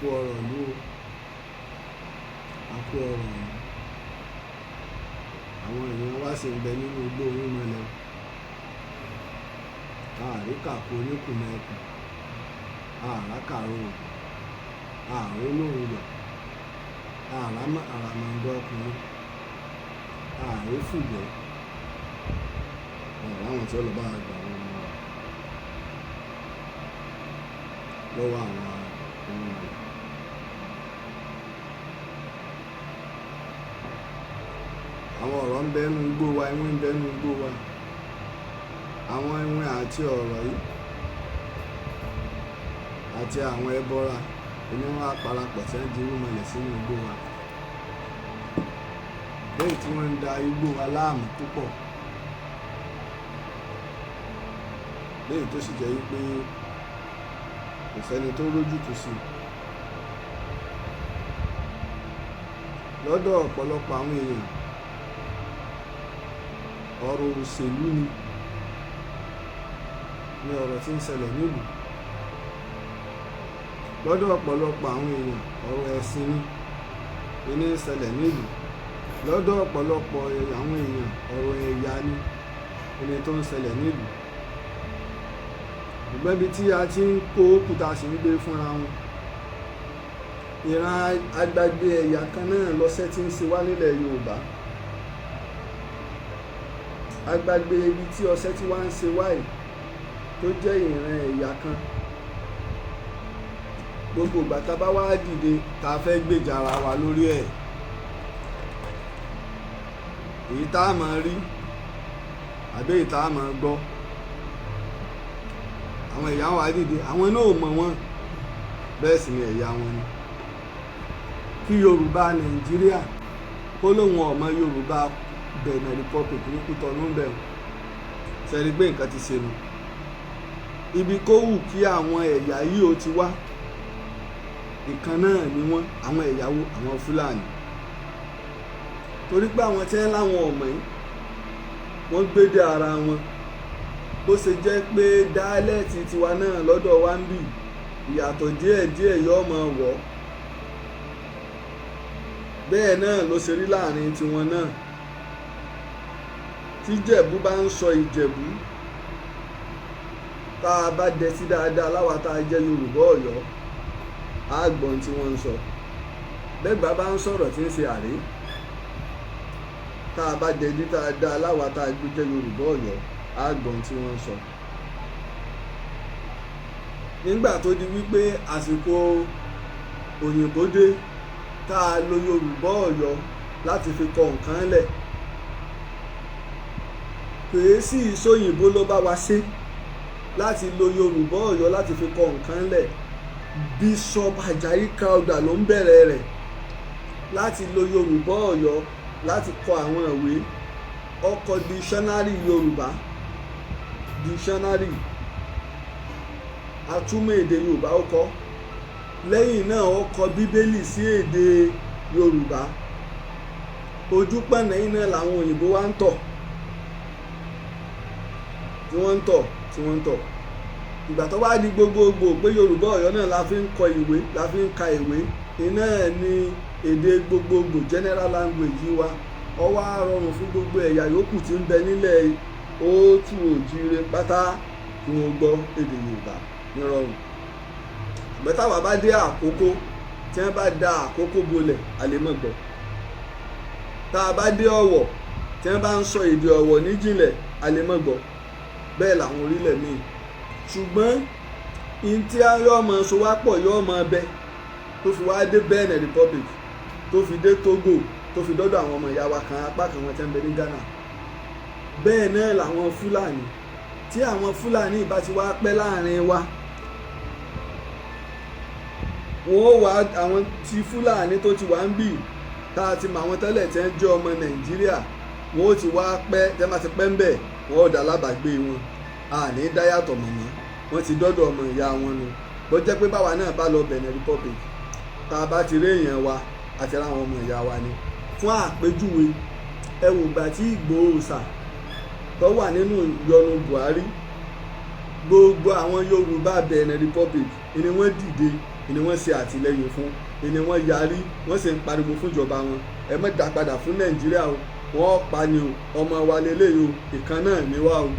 àkó ọ̀rọ̀ ló àkó ọ̀rọ̀ yìí àwọn èèyàn wá sì ń bẹ nínú igbó orímọlẹ̀ àríkàkó oníkùnmẹ́kùn àràkàrò ààrẹ olóhùn yọ àràmọ̀ǹdọ̀ ọkùnrin ààrẹ fùgbẹ́ àwọn tí ó lọ bá gbà wọn mọ́ lọ́wọ́ àwọn ohun rẹ̀. àwọn ọ̀rọ̀ ń bẹ́nu igbó wa ìwé ń bẹ́nu igbó wa àwọn ìwé àti ọ̀rọ̀ yìí àti àwọn ẹbọra ni wọ́n á parapọ̀ tí wọ́n di irúnmọlẹ̀ sínú igbó wa lẹ́yìn tí wọ́n ń da igbó wa láàmú púpọ̀ lẹ́yìn tó sì jẹ́ wípé kò sẹ́ni tó rójútùú sí lọ́dọ̀ ọ̀pọ̀lọpọ̀ àwọn èèyàn ọ̀rọ̀ òṣèlú ni ọ̀rọ̀ tí ń ṣẹlẹ̀ nílùú lọ́dọ̀ ọ̀pọ̀lọpọ̀ àwọn èèyàn ọ̀rọ̀ ẹ̀sìn ni ń ṣẹlẹ̀ nílùú lọ́dọ̀ ọ̀pọ̀lọpọ̀ àwọn èèyàn ọ̀rọ̀ ẹ̀yà ni tó ń ṣẹlẹ̀ nílùú ṣùgbọ́n ibi tí a ti ń kó òkúta sì ń gbé fúnra wọn ìran agbágbé ẹ̀yà kan náà lọ́sẹ̀ tí ń ṣe wá nílẹ̀ Yorùbá agbágbé ibi tí ọṣẹ́ tí wá ń ṣe wáyé tó jẹ́ ìran ẹ̀yà kan gbogbo ìgbà tá a bá wá dìde tá a fẹ́ gbèjà ara wa lórí ẹ̀ èyí tá a máa rí àbí èyí tá a máa gbọ́ àwọn ẹ̀yà wa dìde àwọn náà ò mọ̀ wọ́n bẹ́ẹ̀ sì ni ẹ̀yà wọn ni kí Yorùbá Nàìjíríà kó lóun ọmọ Yorùbá Benin Republic ní Kútọ̀nù ń bẹ̀rù sẹ́ni pé nǹkan ti ṣe nu ibi kó wù kí àwọn ẹ̀yà yìí ó ti wá ìkan náà ni wọ́n àwọn ẹ̀yàwó àwọn Fúlàní torí pé àwọn tí wọ́n láwọn ọmọ yìí wọ́n gbédè ara wọn bó ṣe jẹ́ pé dáálẹ́ẹ̀tì tiwa náà lọ́dọ̀ wa ń bì ìyàtọ̀ díẹ̀díẹ̀ yóò máa wọ̀ bẹ́ẹ̀ náà ló ṣe rí láàrin tiwọn náà tí Ìjẹ̀bú bá ń sọ Ìjẹ̀bú tá a bá dẹ sí dáadáa láwa tá a jẹ́ Yorùbá Ọ̀yọ́ á gbọ́n tí wọ́n ń sọ bẹ́gbàá bá ń sọ̀rọ̀ tí ń ṣe àrí tá a bá dẹ ní dáadáa láwa tá a jẹ́ Yorùbá Ọ̀yọ́ á gbọ́n tí wọ́n ń sọ. nígbà tó di wípé àsìkò òyìnbó dé tá a lo Yorùbá Ọ̀yọ́ láti fi kọ nǹkan lẹ̀ pèé sí ìsóyìnbó ló bá wa ṣe láti lo Yorùbá Ọ̀yọ́ láti fi kọ nǹkan lẹ̀ Bishop Ajayi Crowther ló ń bẹ̀rẹ̀ rẹ̀ láti lo Yorùbá Ọ̀yọ́ láti kọ àwọn ìwé ọkọ̀ dictionary Yorùbá dictionary atúmọ̀ èdè Yorùbá ó kọ lẹ́yìn náà ó kọ Bíbélì sí èdè Yorùbá ojú pọ̀nà yìí náà làwọn òyìnbó wá ń tọ̀ tí wọ́n ń tọ̀ ìgbà tó wá di gbogbogbò pé Yorùbá Ọ̀yọ́ náà la fi ń kọ ìwé la fi ń ka ìwé iná ní èdè gbogbogbò general language yìí wa ó wá rọrùn fún gbogbo ẹ̀yà yòókù tí ń bẹ nílẹ̀ òtù òjìire pátá kí wọ́n gbọ́ èdè Yorùbá ní rọrùn ṣùgbọ́n táwa bá dé àkókò tí wọ́n bá da àkókò bolẹ̀ a lè mọ̀ gbọ́ tá a bá dé Ọ̀wọ̀ tí wọ́n bá ń sọ èdè Ọ̀wọ̀ níjìnlẹ̀ a lè mọ̀ gbọ́ bẹ́ẹ̀ làwọn orílẹ̀ míì ṣùgbọ́n ntí yóò mọ sowápọ̀ yóò mọ bẹ tó fi wá dé Benin Republic tó fi dé Togo tó fi dọ́dọ̀ àwọn ọmọ ìyá wa kan apá kan wọn tẹ́ ń bẹ ní Ghana bẹ́ẹ̀ náà làwọn Fúlàní tí àwọn Fúlàní bá ti wá pẹ́ láàrin wa wọ́n ó wá àwọn tí Fúlàní tó ti wá ń bì tá a ti mọ àwọn tẹ́lẹ̀ tí wọ́n jẹ́ ọmọ Nàìjíríà wọ́n ó ti wá pẹ́ tẹ́ bá ti pẹ́ ń bẹ̀ wọ́n ó dá lábàgbé wọn àní dáyàtọ̀ mọ̀mọ́ wọ́n ti dọ́dọ̀ ọmọ ìyá wọn nu bó jẹ́ pé báwa náà bá lọ Benin Republic tá a bá ti rí èèyàn wa àti ra àwọn ọmọ ìyá wa ni fún àpèjúwe ẹ wò gbà tí Ìgbòho sà tó wà nínú ìyọnu Buhari gbogbo àwọn Yorùbá Benin Republic ni wọ́n dìde ni wọ́n ṣe àtìlẹ́yìn fún ni wọ́n yarí wọ́n sì ń pariwo fún ìjọba wọn ẹ má dá padà fún Nàìjíríà o wọ́n pa ni o ọmọ wa lélẹ́yìí o ìkan náà ni wá o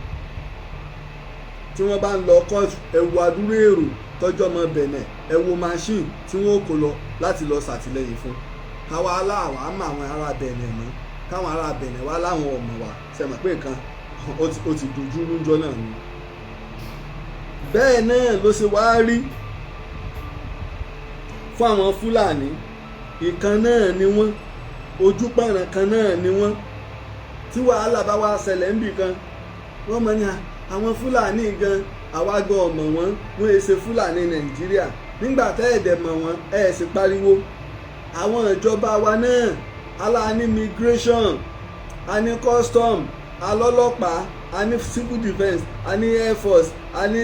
tí wọ́n bá ń lọ kóòtù ẹ wo adúrú èrò tọ́jọ́ ọmọ Bẹ̀nẹ̀ ẹ wo machine tí wọ́n kó lọ láti lọ ṣàtìlẹ́yìn fún káwa aláwọ̀ á mọ àwọn ará Bẹ̀nẹ̀ mọ́ káwọn ará Bẹ̀nẹ̀ wá láwọn ọmọ wa sẹ́mọ̀ pé nǹkan ó ti dojú lóúnjọ́ náà ni bẹ́ẹ̀ náà ló ṣe wá rí fún àwọn Fúlàní ìkan náà ni wọ́n ojúpọ̀nrán kan náà ni wọ́n tí wàhálà bá wá ṣẹlẹ̀ níbì kan wọ́n mọ̀ ní àwọn Fúlàní gan àwa gan ọmọ wọn wọ́n ṣe Fúlàní Nàìjíríà nígbà tẹ́ ẹ̀dẹ̀ mọ̀ wọn ẹ̀ sì pariwo àwọn ìjọba wa náà aláàní immigration a ní custom alọ́lọ́pàá a ní civil defence a ní air force a ní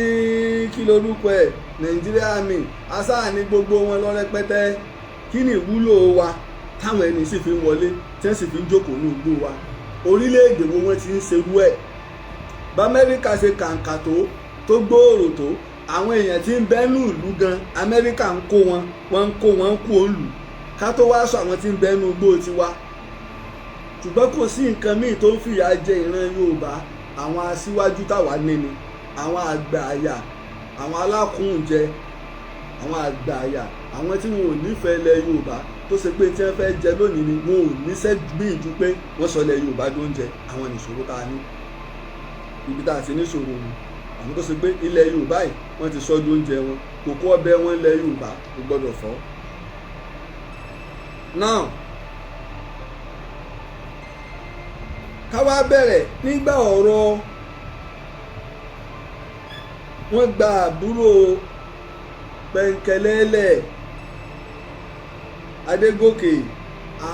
kí lorúkọ ẹ̀ Nigeria army asáà ní gbogbo wọn lọ rẹpẹtẹ kí ni ìwúlò wa táwọn ẹni sì fi ń wọlé tí wọ́n sì fi ń jókòó ní igbó wa orílẹ̀-èdè wo wọ́n ti ń ṣerú ẹ̀ bá Amẹ́ríkà ṣe kàǹkà tó gbòòrò tó àwọn èèyàn tí ń bẹ́nu ìlú gan Amẹ́ríkà ń kó wọn kú òǹlù ká tó wá sọ àwọn tí ń bẹ́nu igbó tiwa ṣùgbọ́n kò sí nǹkan míì tó ń fìyà jẹ ìran Yorùbá àwọn aṣíwájú táwa níni àwọn àgbà àyà àwọn alákùnjẹ àwọn àgbà àyà àwọn tí wọn ò nífẹ̀ẹ́ ilẹ̀ Yorùbá tó ṣe pé tí wọ́n fẹ́ jẹ lónìí ni wọn ò níṣẹ́ gbìyànjú pé wọ́n sọ ilẹ̀ Yorùbá tó ń jẹ àwọn ìṣòro tá a ní ibi tá a ti níṣòro wọn àwọn tó ṣe pé ilẹ̀ Yorùbá yìí wọ́n ti sọ́dún oúnjẹ wọn kòkó ọbẹ̀ wọn ilẹ̀ Yorùbá kò gbọ́dọ̀ fọ́. now ká wá bẹ̀rẹ̀ nígbà ọ̀rọ̀ wọ́n gba àbúrò Pẹ̀ǹkẹ̀lẹ́lẹ̀ Adégòkè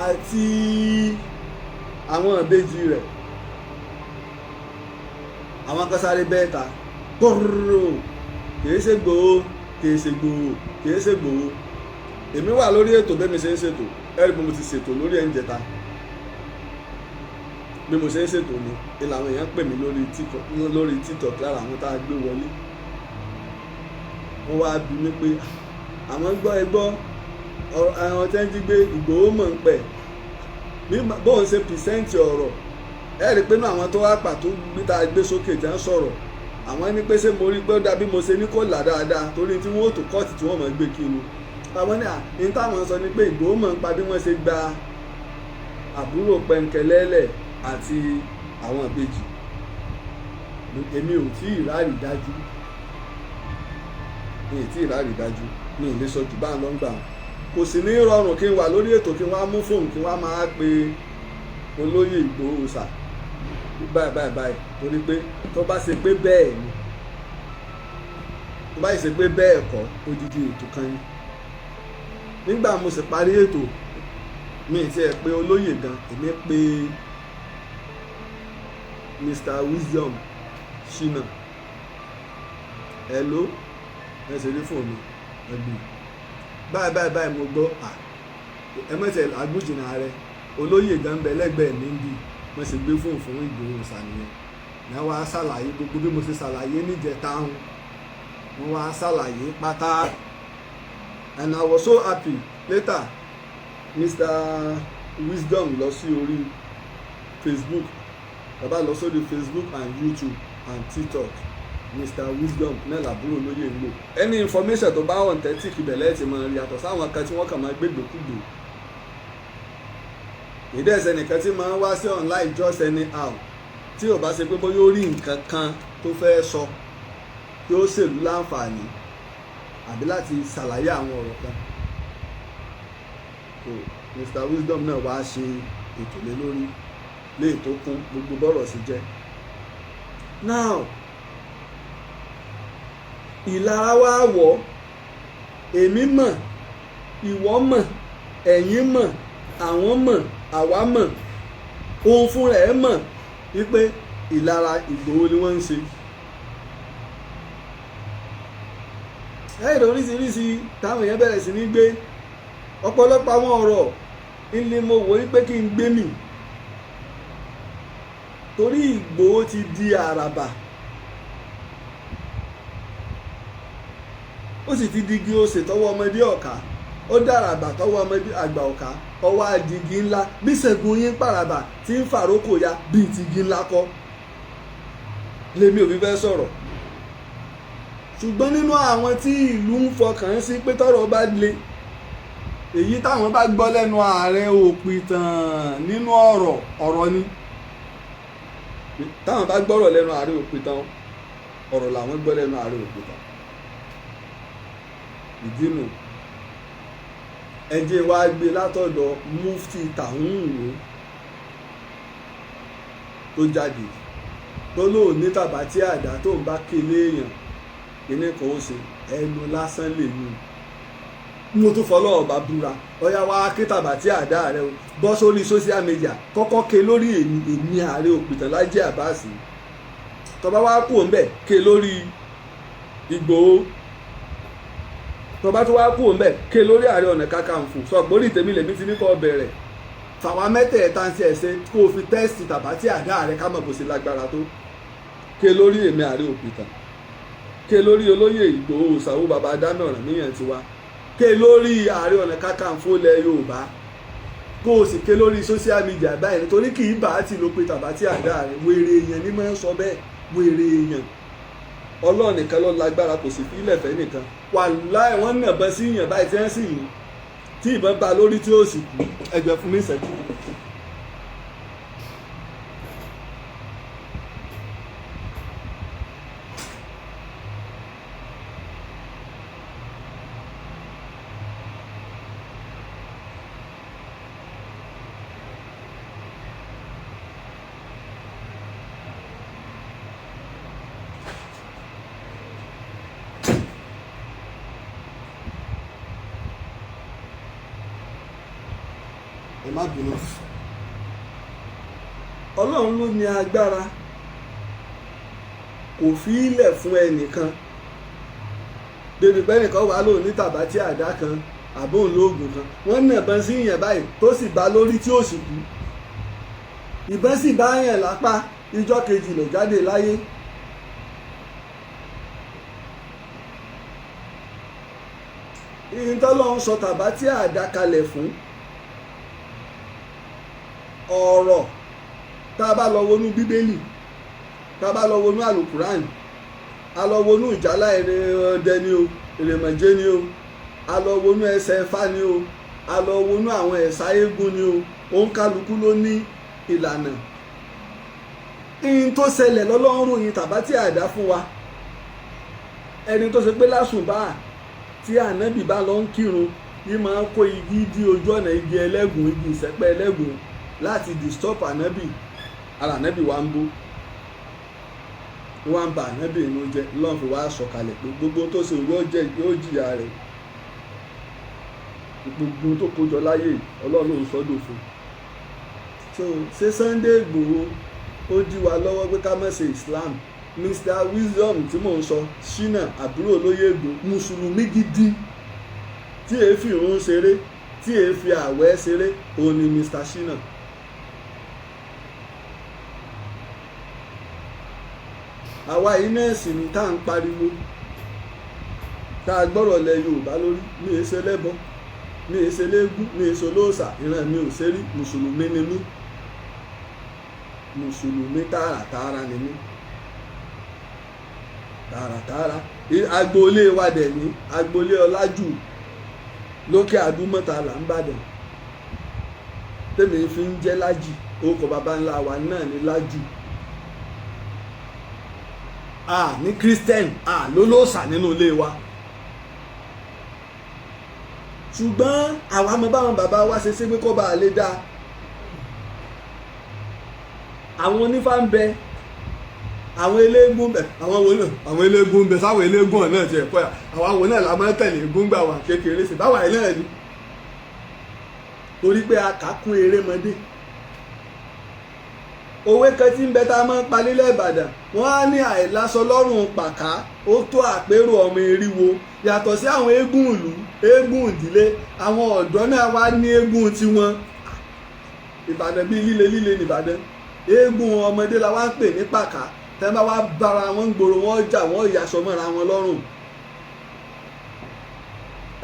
àti àwọn ìbejì rẹ̀ àwọn kan sáré bẹ́ẹ̀ ta gbọ́rọ̀ kìí ṣe Ìgbòho kìí ṣe Ìgbòho kìí ṣe Ìgbòho èmi wà lórí ètò bẹ́ẹ̀ mi ṣe ń ṣètò ẹ̀rí bí mo ti ṣètò lórí ẹ̀ ń jẹta bí mo ṣe ń ṣètò ni ìlànà èèyàn pè mí lórí TikTok lára àwọn tá a gbé wọlé wọ́n wá bí mi pé àwọn gbọ́ àwọn tẹ́ ń jí gbé Ìgbòho mọ̀ ń pẹ̀ bí bóun ṣe pìsẹ́ǹtì ọ̀rọ̀ ẹ rí i pé náà àwọn tó wá pàtó tá a gbé sókè tí wọ́n sọ̀rọ̀ àwọn ní pé ṣé mo rí i pé ó dàbí mo ṣe ní kò là dáadáa torí tí wọ́n ó tó kọ́ọ̀tì tí wọ́n mọ̀ gbé kí ni àwọn ní táwọn sọ ni pé Ìgbòho mọ̀ ń pa bí wọ́n ṣe gba àbúrò Pẹ̀ǹkẹ̀lẹ́lẹ̀ àti àwọn ìbejì èmi ò tí ì rárí dájú mi ì lè sọ jù bá ń lọ ń gbà wọn kò sì ní rọrùn kí n wà lórí ètò kí n wá mú fóònù kí n wá máa pe olóyè Ìgbòho sà báyìí torí pé tó bá ṣe pé bẹ́ẹ̀ ni tó bá ṣe pé bẹ́ẹ̀ kọ́ odidi ètò kan ni nígbà mo sì parí ètò mi ì tiẹ̀ pé olóyè gan èmi pé Mr. Wisdom Shina hello ẹ ṣe rí fóònù ẹgbẹ́ báyìí mo gbọ́ ẹ mọ̀tẹ̀ àgbùjìnà rẹ olóyè gan bẹ lẹ́gbẹ̀ẹ́ mi bí wọ́n ṣe gbé fóònù fún Ìgbòho ṣàníyàn ní wọ́n á ṣàlàyé gbogbo bí mo ṣe ṣàlàyé níjẹta ọ̀hún wọ́n wá ṣàlàyé pátá and I was so happy later Mr. Wisdom lọ sí orí Facebook bàbá lọ sórí Facebook and YouTube and TikTok Mr. Wisdom náà làbúrò lóye ń lò any information tó bá authentic ìbẹ̀lẹ̀ ti máa rí yàtọ̀ sáwọn kan tí wọ́n kàn máa gbégbèkúgbè ìdẹ́sẹ̀ nìkan tí máa ń wá sí online just anyhow tí ò bá ṣe pé bóyá ó rí nǹkan kan tó fẹ́ sọ tí ó ṣèlú láǹfààní àbí láti ṣàlàyé àwọn ọ̀rọ̀ kan so Mr. Wisdom náà wá ṣe ètò lé lórí léè tó kún gbogbo bọ́rọ̀ sí jẹ́ now ìlara wa wọ̀ èmi mọ̀ ìwọ mọ̀ ẹ̀yin mọ̀ àwọn mọ̀ àwa mọ̀ òun fúnra ẹ̀ mọ̀ wípé ìlara Ìgbòho ni wọ́n ń ṣe. ẹ̀rọ oríṣiríṣi táwọn èèyàn bẹ̀rẹ̀ sí ní gbé ọ̀pọ̀lọpọ̀ àwọn ọ̀rọ̀ ilé mo wò wípé kí n gbé mì torí Ìgbòho ti di àràbà ó sì ti digi osè tọwọ́ ọmọdé ọ̀ka, ó dàràbà tọwọ́ ọmọdé àgbà ọ̀ka, ọwọ́ adigi ńlá bí Ṣẹ́gun yín pàràbà tí ń fàrókò ya bíi tigi ńlá kọ́ lèmi ò fi fẹ́ sọ̀rọ̀. Ṣùgbọ́n nínú àwọn tí ìlú ń fọkàn sí pé tọ́rọ̀ bá le, èyí táwọn bá gbọ́ lẹ́nu ààrẹ òpìtàn nínú ọ̀rọ̀ ni, táwọn bá gbọ́rọ̀ lẹ́nu ààrẹ òpìtàn ọ̀rọ̀ làwọn gbọ́ lẹ́nu ààrẹ òpìtàn. ìdí nù ẹ jẹ́ wá gbé látọ̀dọ̀ mufti Tahunwo tó jáde tó lóun ní tàbátí àdá tó ń bá kélé èèyàn kíní kan ó ṣe ẹnu lásán lè mú mo tún fọlọ́ ọba búra ọyá wa ké tàbátí àdá rẹ o bọ́ sórí social media kọ́kọ́ ké lórí èmi ààrẹ òpìtàn Lájí Àbáàsì tọba wá kú òun bẹ̀ ké lórí Ìgbòho tọba tó wá kú òun bẹ̀ ké lórí Ààrẹ Ọ̀nà Kakanfò sọgbórí tèmi lèmi ti ní kọ́ bẹ̀rẹ̀ fàwọn mẹ́tẹ̀ẹ̀ta ń ṣe ẹ̀ṣẹ̀ kó o fi tẹ́sítì tàbátí àdá rẹ ká mọ̀ bó ṣe lágbára tó ké lórí èmi ààrẹ òpìtàn ké lórí olóyè Ìgbòho Ṣàwó bàbá dáná Ọ̀rànmíyàn tiwa ké lórí Ààrẹ Ọ̀nà Kakanfò ilẹ̀ Yorùbá kó o sì ké lórí social media báyìí nítorí kì í bá a ti ló pe tàbátí àdá rẹ wèrè èèyàn ní máa ń sọ bẹ́ẹ̀ wèrè èèyàn Ọlọ́run nìkan ló lágbára kò sì fi ilẹ̀ fẹ́ nìkan wàláì wọ́n nàbọ̀ sí ìyàn báyìí tí wọ́n sì yìn tí ìbọn bá lórí tí ó sì kú ẹgbẹ́ fún mi ìṣẹ́jú. ẹ má bínú Ọlọ́run ló ní agbára kò fi ilẹ̀ fún ẹnìkan débi pé ẹnìkan wà lóun ní tàbátí àdá kan àbóhùn lóògùn kan wọ́n nàbọn sí ìyàn báyìí tó sì bá lórí tí ó sì kú ìbọn sì bá yàn lápá ìjọ́ kejì ló jáde láyé. ìyìntọ́lọ́run sọ tàbátí àdá kalẹ̀ fún ọ̀rọ̀ tá a bá lọ wọnú bíbélì tá a bá lọ wọnú àlùkùránì a lọ wọnú ìjálá èrè ọdẹ ni o èrèmọ̀jé ni o a lọ wọnú ẹsẹ̀ Ifá ni o a lọ wọnú àwọn ẹ̀sà eégún ni o òun kálukú ló ní ìlànà. ìyìn tó ṣẹlẹ̀ lọ́lọ́run yìí tàbátí àdá fún wa ẹni tó ṣe pé lásùnbà tí ànábì bá lọ ń kírun yìí máa ń kó igi dí ojú ọ̀nà igi ẹlẹ́gùn igi ìṣẹ́pẹ́ ẹlẹ́gùn láti disturb ànábì ara ànábì wa ń bó wọ́n ń ba ànábì inú jẹ́ lọ́n fi wá sọ̀kalẹ̀ pé gbogbo tó ṣe yóò jìyà rẹ̀ gbogbo tó kójọ láyé Ọlọ́run sọ́dọ̀ fún so ṣé Sunday Igboho ó dí wa lọ́wọ́ pé ká má ṣe Islam Mr Wisdom tí mò ń sọ Ṣínà àbúrò olóyè Ìgbòho mùsùlùmí gidi tí èé fi ìrun ṣeré tí èé fi ààwẹ̀ ṣeré òun ni Mr Ṣínà. àwa yìí náà sì ní tá à ń pariwo tá a gbọ́rọ̀ lẹ Yorùbá lórí mi è ṣe lẹ́bọ mi è ṣe léégún mi è ṣe olóòṣà ìran mi ò ṣe rí mùsùlùmí ni mí mùsùlùmí tààràtààrà ni mí tààràtààrà agboolé wa dẹ̀ ní agboolé Ọlájù lókè Àdúmọ̀tà là ń bàdàn tèmi fi ń jẹ́ Lájì orúkọ baba ńlá wa náà ní Lájù ní Christian lólóòṣà nínú ilé wa ṣùgbọ́n àwa mọ báwọn bàbá wa ṣe ṣe pé kó bá a lè dáa àwọn onífá ń bẹ àwọn eléégún bẹ àwọn eléégún bẹ sáwọn eléégún náà ti ẹ̀kọ́ àwọn àwọn náà la máa ń tẹ̀lé egún gbà wà kékeré sí báwa náà ni torí pé a kà kún erémọdé òwe kan tí ń bẹ tá a máa ń pa nílẹ̀ Ìbàdàn wọ́n á ní àìláṣọ lọ́rùn pàká ó tó àpérò ọmọ eriwo yàtọ̀ sí àwọn eégún ìlú eégún ìdílé àwọn ọ̀dọ́ náà wá ní eégún tiwọn Ìbàdàn bíi líle líle nìbàdàn eégún ọmọdé la wá ń pè ní pàká tẹ́ bá wá bára wọn gbòòrò wọn jà wọn ìyàsọ mọ́ra wọn lọ́rùn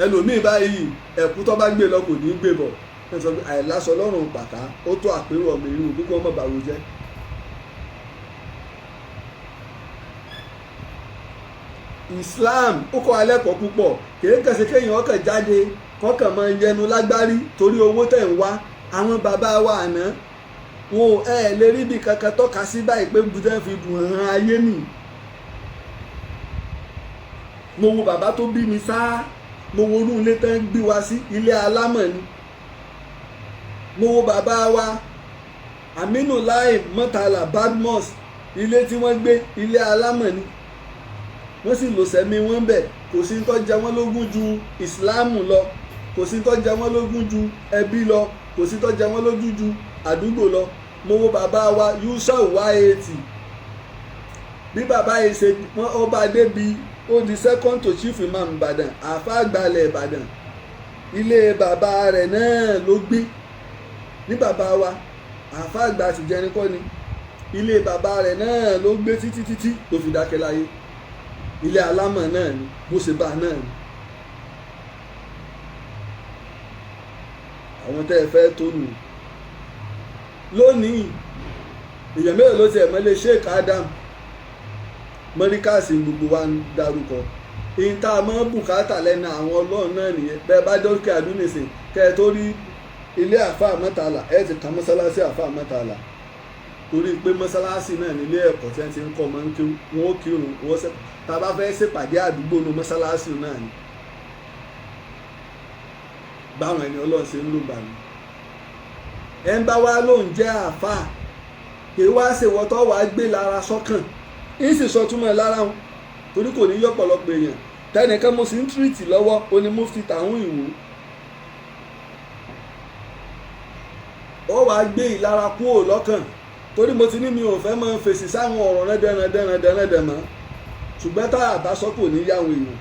ẹlòmíì báyìí ẹ̀kú tó bá gbé lọ kò ní gbé bọ̀ ẹ sọ pé àìláṣọ lọ́rùn pàká ó tó àpérò ọmọ irú bí kò mọ̀ bàrú jẹ́. Islam ó kọ́ alẹ́ kọ́ púpọ̀ kìí kẹsẹ̀ kéèyàn ọkàn jáde kọ́kàn máa yẹnu lágbárí torí owó tẹ̀ ń wá àwọn bàbá wa àná wọn ò lè rí ibi kankan tọ́ka sí báyìí pé bùtẹ́ fi dùn hàn ayé nì. mo wo bàbá tó bí mi sáá mo wo orú ilé tán gbé wa sí ilé alámọ̀ ni. mo wo bàbá wa Aminu Lai Murtala Badmus ilé tí wọ́n gbé ilé alámọ̀ ni wọ́n sì lò sẹ́mi wọn bẹ̀ kò sí tó jẹ wọ́n lógún ju ìsìláàmù lọ kò sí tó jẹ wọ́n lógún ju ẹbí lọ kò sí tó jẹ wọ́n lógún ju àdúgbò lọ. mo wo bàbá wa Yusuf Wáyétì bí bàbá yìí ṣe wọ́n ọba débi ó di second to chief imam Ìbàdàn àáfà àgbàlẹ̀ Ìbàdàn ilé bàbá rẹ̀ náà ló gbé ní bàbá wa àáfà àgbà àtìjẹrin kọ́ ni ilé bàbá rẹ̀ náà ló gbé títí tó fi dákẹ́ láyé ilé alámọ̀ náà ni bó ṣe bá náà ni. àwọn tẹ́ ẹ fẹ́ tó nù lónìí èèyàn mélòó ló ti ẹ̀mọ́lé Sheikh Adam mọ́ríkàsì gbogbo wa ń darúkọ èyí tá a mọ́ bùkátà lẹ́nu àwọn ọlọ́run náà nìyẹn bẹ́ẹ̀ bá dọ́kẹ́ àdúnìsìn kẹ́ ẹ tó rí ilé àfáà Murtala ẹ ti ka mọ́sálásí àfáà Murtala torí pé mọ́sálásí náà nílé ẹ̀kọ́ tí wọ́n ti ń kọ́ ọmọ ń kí wọ́n ó kírun wọ́n sẹ́ tá a bá fẹ́ ṣèpàdé àdúgbò ní mọ́sálásí náà ni báwọn ẹni ọlọ́run ṣe ń lò gbà mí. ẹ ń bá wa lóun jẹ́ àáfàá kì í wá ṣèwọ́tọ́ wàá gbé lára sọ́kàn ń sì sọ túmọ̀ lára wọn torí kò ní yọ ọ̀pọ̀lọpọ̀ èèyàn tẹnìkan mo sì ń tírìtì lọ́wọ́ oní mufti Tàhún Ìwò ó wàá gbé ìlara kúrò lọ́kàn torí mo ti ní mi ò fẹ́ máa fèsì sáwọn ọ̀rọ̀ rẹ́dẹ̀rẹ̀dẹ̀rẹ̀dẹ̀ mọ́ ṣùgbọ́n tá a bá sọ kò ní yáwọn èèyàn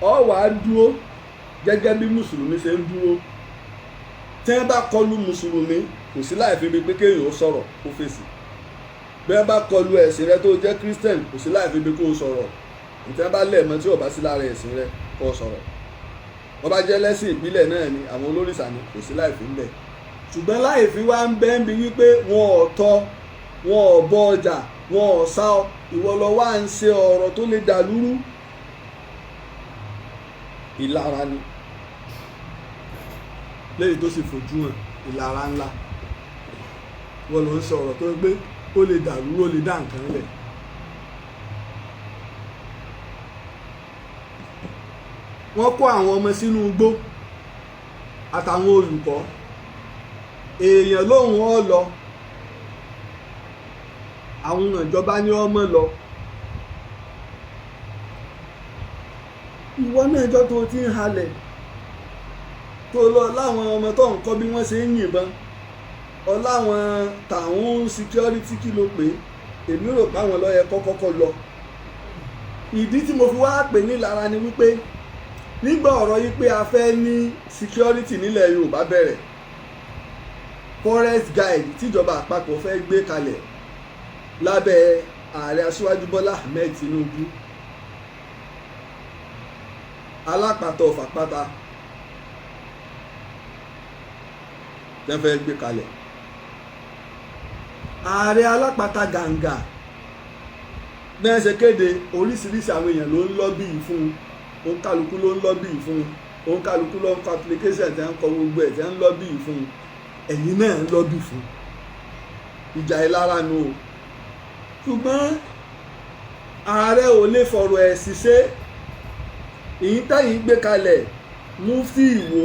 ọ wàá dúró gẹ́gẹ́ bí mùsùlùmí ṣe ń dúró tí wọ́n bá kọlu mùsùlùmí kò sí láì fi bí pé kéèyàn ó sọ̀rọ̀ kó fèsì bí wọ́n bá kọlu ẹ̀sìn rẹ tó jẹ́ Christian kò sí láì fi bí kó sọ̀rọ̀ tí wọ́n bá lẹ̀ mọ́ tí ò bá sí lára ẹ̀sìn rẹ kó sọ̀rọ̀ wọ́n bá jẹ́ lẹ́sìn ìbílẹ̀ náà ni àwọn olórìṣà ni kò sí láì fi ń bẹ̀ ṣùgbọ́n láì fi wá ń bẹ́ ń bi wípé wọn ò tọ́ wọn ò bọ ọjà wọn ò sá ọ ìwọ lọ wá ń ṣe ọ̀rọ̀ tó lè dà lúrú ìlara ni lẹ́yìn tó sì fojú hàn ìlara ńlá wọ́n ló ń sọ ọ̀rọ̀ tó ń gbé ó lè dà lúrú ó lè dá nǹkan lẹ̀. wọ́n kó àwọn ọmọ sínú igbó àtàwọn olùkọ́ èèyàn lóhùn ọ lọ àwọn ìjọba ní ọmọ lọ ìwọ náà jọ tó ti ń halẹ̀ tó lọ láwọn ọmọ tó ń kọ́ bí wọ́n ṣe ń yìnbọn ọláwọn Tàhún security kí ló pé èmi rò páwọn lọ́yẹ kọ́kọ́ lọ ìdí tí mo fi wá pè ní lára ni wípé nígbà ọ̀rọ̀ yìí pé a fẹ́ ní security nílẹ̀ Yorùbá bẹ̀rẹ̀ forest guide tíjọba àpapọ̀ fẹ́ gbé kalẹ̀ lábẹ́ ààrẹ Aṣíwájú Bọ́lá Ahmed Tinubu alápàtà ọ̀fàpàtà tẹ́ fẹ́ gbé kalẹ̀ ààrẹ alápàtà gàǹgà bẹ́ẹ̀ ṣe kéde oríṣiríṣi àwọn èèyàn ló ń lọ́bì fún un òǹkàlùkù ló ń lọ́bì fún un òǹkàlùkù ló ń kọ application tẹ́ ń kọ gbogbo ẹ̀ tẹ́ ń lọ́bì fún un ẹ̀yin náà ń lọ́bì fún ìjà ìlara nu o ṣùgbọ́n ààrẹ ò lè fọ̀rọ̀ ẹ̀ ṣiṣẹ́ èyí tẹ́yìn gbé kalẹ̀ mufti Ìwó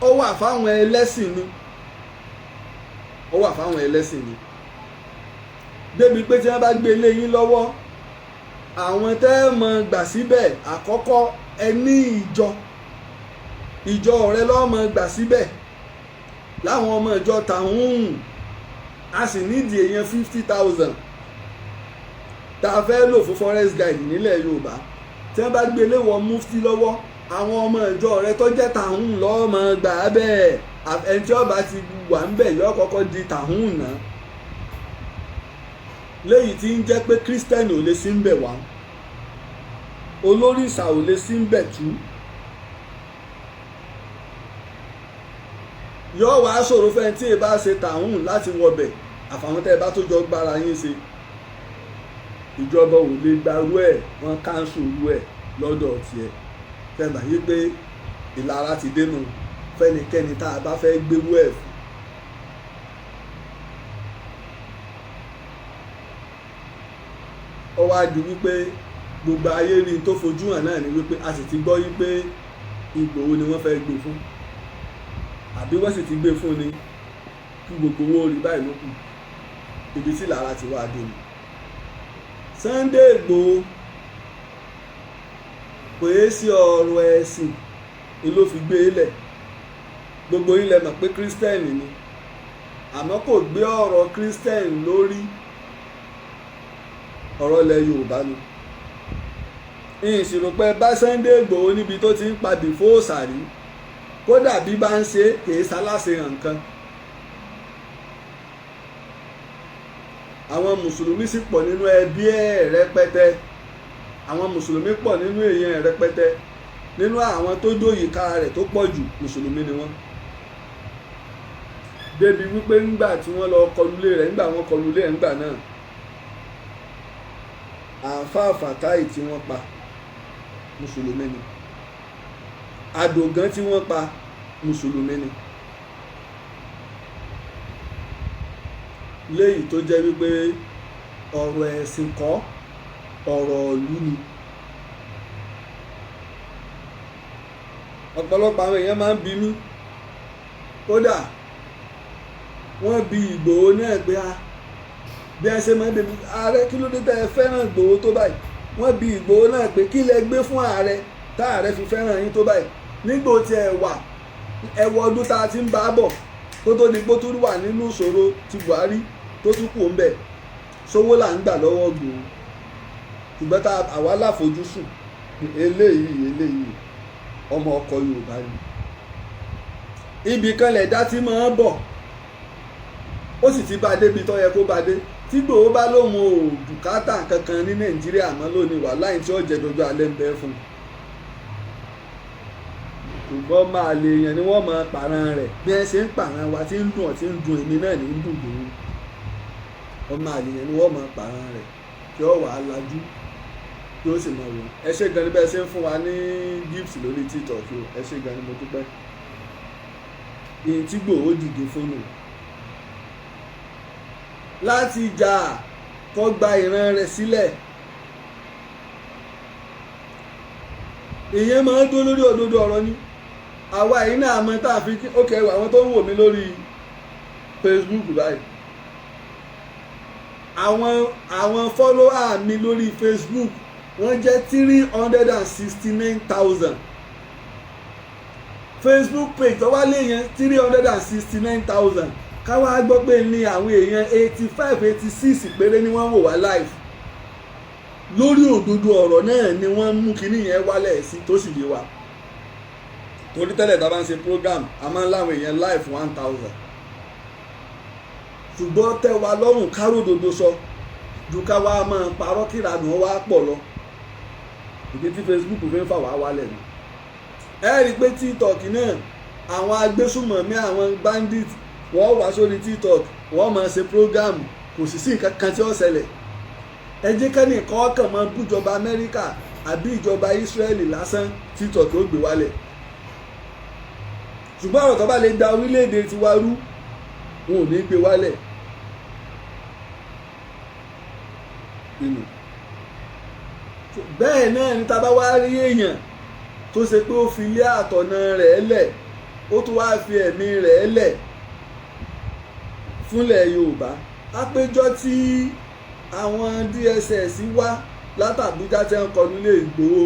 ó wà fáwọn ẹlẹ́sìn ni ó wà fáwọn ẹlẹ́sìn ni débi pé tí wọ́n bá gbé lé yín lọ́wọ́ àwọn tẹ́ ẹ mọ̀ gbà síbẹ̀ àkọ́kọ́ ẹ ní ìjọ rẹ lọ́mọ gbà síbẹ̀ láwọn ọmọ ìjọ Tàhún a sì nídìí èèyàn 50,000 tá a fẹ́ lò fún forest guide nílẹ̀ Yorùbá tí wọ́n bá gbé léwọ́ mufti lọ́wọ́ àwọn ọmọ ìjọ rẹ tó jẹ́ Tàhún lọ́mọ gbà á bẹ́ẹ̀ ẹni tí ọba ti wà ń bẹ̀ yọ kọ́kọ́ di Tàhún náà léyìí tí ń jẹ́ pé kírísítẹ́nì ò lè sí ń bẹ̀ wá olórìṣà ò lè sí ń bẹ̀ tú. yóò wá ṣòro fẹ́ tí ẹ bá ṣe tàhún láti wọbẹ̀ àfàwọn tẹ́ ẹ bá tó jọ gbára yín ṣe. ìjọba ò lè gbarú ẹ̀ wọ́n káńsù rú ẹ̀ lọ́dọ̀ tiẹ̀ fẹ́ẹ̀mà yí pé ìlara ti dénú fẹ́nikẹ́ni tá a bá fẹ́ gbérú ẹ̀ fún. ó wá di wípé gbogbo ayé rí tó fojú hàn náà ni wípé a sì ti gbọ́ yí pé Ìgbòho ni wọ́n fẹ́ gbé fún àbí wọ́n sì ti gbé fún ni kí gbogbo owó rí báyìí ló kù ibi tí ìlara ti wá dé ni. Sunday Ìgbòho kò yé sí ọ̀rọ̀ ẹ̀sìn ni ló fi gbé lẹ̀ gbogbo ilẹ̀ mọ̀ pé kírísítẹ́nì ni àmọ́ kò gbé ọ̀rọ̀ kírísítẹ́nì lórí ọ̀rọ̀ ilẹ̀ Yorùbá ni. ìṣirò pé bá Sunday Ìgbòho níbi tó ti ń pa bìfóòsà rí kódà bí bá ń ṣe kìí ṣaláṣe hàn kan. àwọn mùsùlùmí sì pọ̀ nínú ẹbí ẹ̀ rẹpẹtẹ àwọn mùsùlùmí pọ̀ nínú èèyàn ẹ̀ rẹpẹtẹ nínú àwọn tó dóyìíká rẹ̀ tó pọ̀ jù mùsùlùmí ni wọ́n. débi wípé ńgbà tí wọ́n lọ kọlulé rẹ̀ ńgbà wọ́n kọlulé ẹ̀ ńgbà náà àáfàá Fàtáì tí wọ́n pa mùsùlùmí ni Àdògán tí wọ́n pa mùsùlùmí ni. léyìí tó jẹ́ wípé ọ̀rọ̀ ẹ̀sìn kọ́ ọ̀rọ̀ ìlú ni. ọ̀pọ̀lọpọ̀ àwọn èèyàn máa ń bi mí kódà wọ́n bi Ìgbòho náà pé bí ẹ ṣe máa ń débi ààrẹ kí ló dé tẹ́ ẹ fẹ́ràn Ìgbòho tó báyìí wọ́n bi Ìgbòho náà pé kí lẹ gbé fún ààrẹ tá ààrẹ fi fẹ́ràn yín tó báyìí nígbò tí ẹ wà ẹwọ ọdún tá a ti ń bá bọ̀ kó tó di pé tó wà nínú ìṣòro ti Buhari tó tún kù ń bẹ̀ sówó là ń gbà lọ́wọ́ Ìgbòho ṣùgbọ́n tá àwa láfojúsùn eléyìí ọmọ ọkọ Yorùbá ni. ibì kan lẹ̀dá tí máa ń bọ̀ ó sì ti bá débi tó yẹ kó bá dé tí Ìgbòho bá lóun ò bùkátà kankan ní Nàìjíríà mọ́ lónìí wà láì tí ó jẹ dojú alẹ́ ń bẹ fún un. ṣùgbọ́n máa lè yàn ni wọ́n máa pààràn rẹ̀ bí ẹ ṣe ń pààràn wa tí ń dùn ọ́ tí ń dùn èmi náà ní ń dùn Ìgbòho ọmọ àlèyàn ni wọ́n máa pààràn rẹ̀ kí ó wàá lajú kí ó sì máa wò. ẹ ṣé gan ni bẹ́ẹ̀ ṣe ń fún wa ní gift lórí TikTok o ẹ ṣé gan ni mo dúpẹ́. ìyìn tí Ìgbòho dìde fóònù láti jà kó gba ìran rẹ̀ sílẹ̀ ìyẹn máa ń dúró lórí òdodo ọ̀rọ̀ ni. àwa yìí náà mọ tá a fi ókè àwọn tó ń wò mí lórí Facebook báyìí àwọn fọ́lọ́wà mi lórí Facebook wọ́n jẹ́ 369,000 Facebook page tó wá léèyàn 369,000 káwá gbọ́ pé ní àwọn èèyàn 85-86 péré ni wọ́n wò wá live lórí òdodo ọ̀rọ̀ náà ni wọ́n mú kinní yẹn wálẹ̀ sí tó sì yé wa torí tẹ́lẹ̀ tá a bá ń ṣe program a máa ń láwọn èèyàn live 1,000 ṣùgbọ́n tẹ́ wa lọ́rùn kárò dodo sọ ju ká wá máa parọ́ kíranù wá pọ̀ lọ ìdí tí Facebook fi ń fà wá wálẹ̀ ni. ẹ rí i pé TikTok náà àwọn agbésùmọ̀mí àwọn bandit wọ́n wá sórí TikTok wọ́n máa ṣe program kò sì sí nǹkan kan tí ó ṣẹlẹ̀. ẹ jẹ́ kẹ́ni kan kàn máa bújọba Amẹ́ríkà àbí ìjọba Ísírẹ́lì lásán TikTok ó gbé wálẹ̀. ṣùgbọ́n àwọn tó bá lè da orílẹ̀-èdè tiwa rú wọn ò ní gbé wálẹ̀. bẹ́ẹ̀ náà ni tá bá wá rí èèyàn tó ṣe pé ó fi ilé àtọ̀nà rẹ̀ lẹ̀ ó tún wáá fi ẹ̀mí rẹ̀ lẹ̀ fúnlẹ̀ Yorùbá àpéjọ tí àwọn DSS wá látàbújá tí wọ́n kọlu ilé Ìgbòho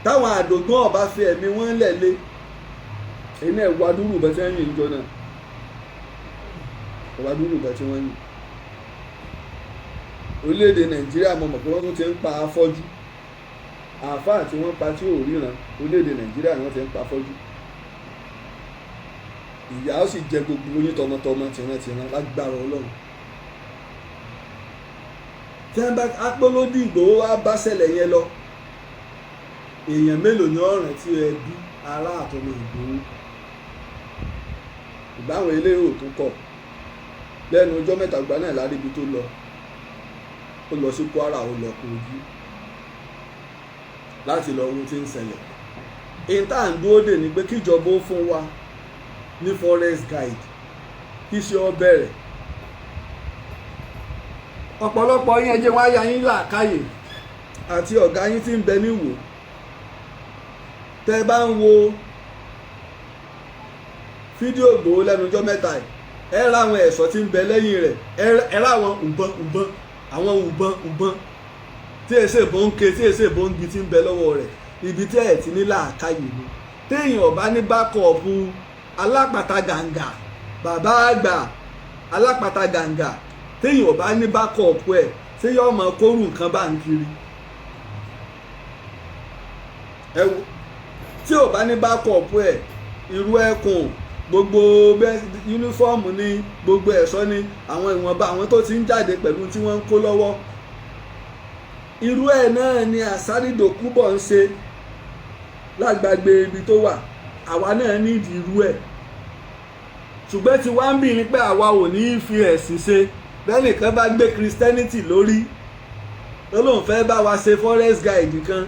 táwọn Àdògán ọba fi ẹ̀mí wọn lẹ̀ lé èyí náà wá dúró bẹ́ẹ̀ tí wọ́n yìn ìjọ náà wá dúró bẹ́ẹ̀ tí wọ́n yìn. orílẹ̀-èdè Nàìjíríà mọ̀ pé wọ́n tún ti ń pa afọ́jú àáfàá tí wọ́n pa tí ò ríran orílẹ̀-èdè Nàìjíríà ni wọ́n ti ń pa afọ́jú. ìyà ó sì jẹ gbogbo yín tọmọtọmọ tìrantìran lágbára Ọlọ́run. tí wọ́n bá apolódì Ìgbòho wá bá ṣẹlẹ̀ yẹn lọ èèyàn mélòó ni ọ̀ràn tí ẹbí ará àtọmọ Ìgbòho ìbáwọn elérò tó kọ̀ lẹ́nu ọjọ́ mẹ́ta gbà náà láríbi tó lọ ó lọ sí Kwara ó lọ Kogi láti lọ ohun tí ń ṣẹlẹ̀ èyí tá à ń dúró dè ní pé kíjọba ó fún wa ní forest guide kí ṣe ọ bẹ̀rẹ̀ ọ̀pọ̀lọpọ̀ yín ẹjẹ́ wáyà yín làákàyè àti ọ̀gá yín tí ń bẹ níwò tẹ́ bá ń wo fídíò Ìgbòho lẹ́nu ọjọ́ mẹ́ta yìí ẹ ra àwọn ẹ̀ṣọ́ tí ń bẹ lẹ́yìn rẹ̀ ẹ ra àwọn ùbọn tí èsè bó ń ké tí èsè bó ń gi tí ń bẹ lọ́wọ́ rẹ̀ ibi tí ẹ̀ ti ní làákàyè ni téèyàn ọba ní bákọ̀ọ̀bù alápàtà gàǹgà bàbá àgbà alápàtà gàǹgà téèyàn ọba ní bákọ̀ọ̀bù ẹ̀ tí yóò mọ kórù nǹkan bá ń kiri ẹ wo tí ọba ní bákọ̀ọ̀bù ẹ̀ irú ẹkùn gbogbo yúnífọ́ọ̀mù ní gbogbo ẹ̀ṣọ́ ní àwọn ìwọ̀nba àwọn tó ti ń jáde pẹ̀lú tí wọ́n ń kó lọ́wọ́ irú ẹ̀ náà ni Àsárídòkúbọ̀ ń ṣe lágbàgbé ibi tó wà àwa náà nídìí irú ẹ̀ ṣùgbọ́n tí wá ń bì ní pé àwa ò ní í fi ẹ̀sìn ṣe bẹ́ẹ̀ nìkan bá gbé Christianity lórí tó lóun fẹ́ bá wa ṣe forest guide kan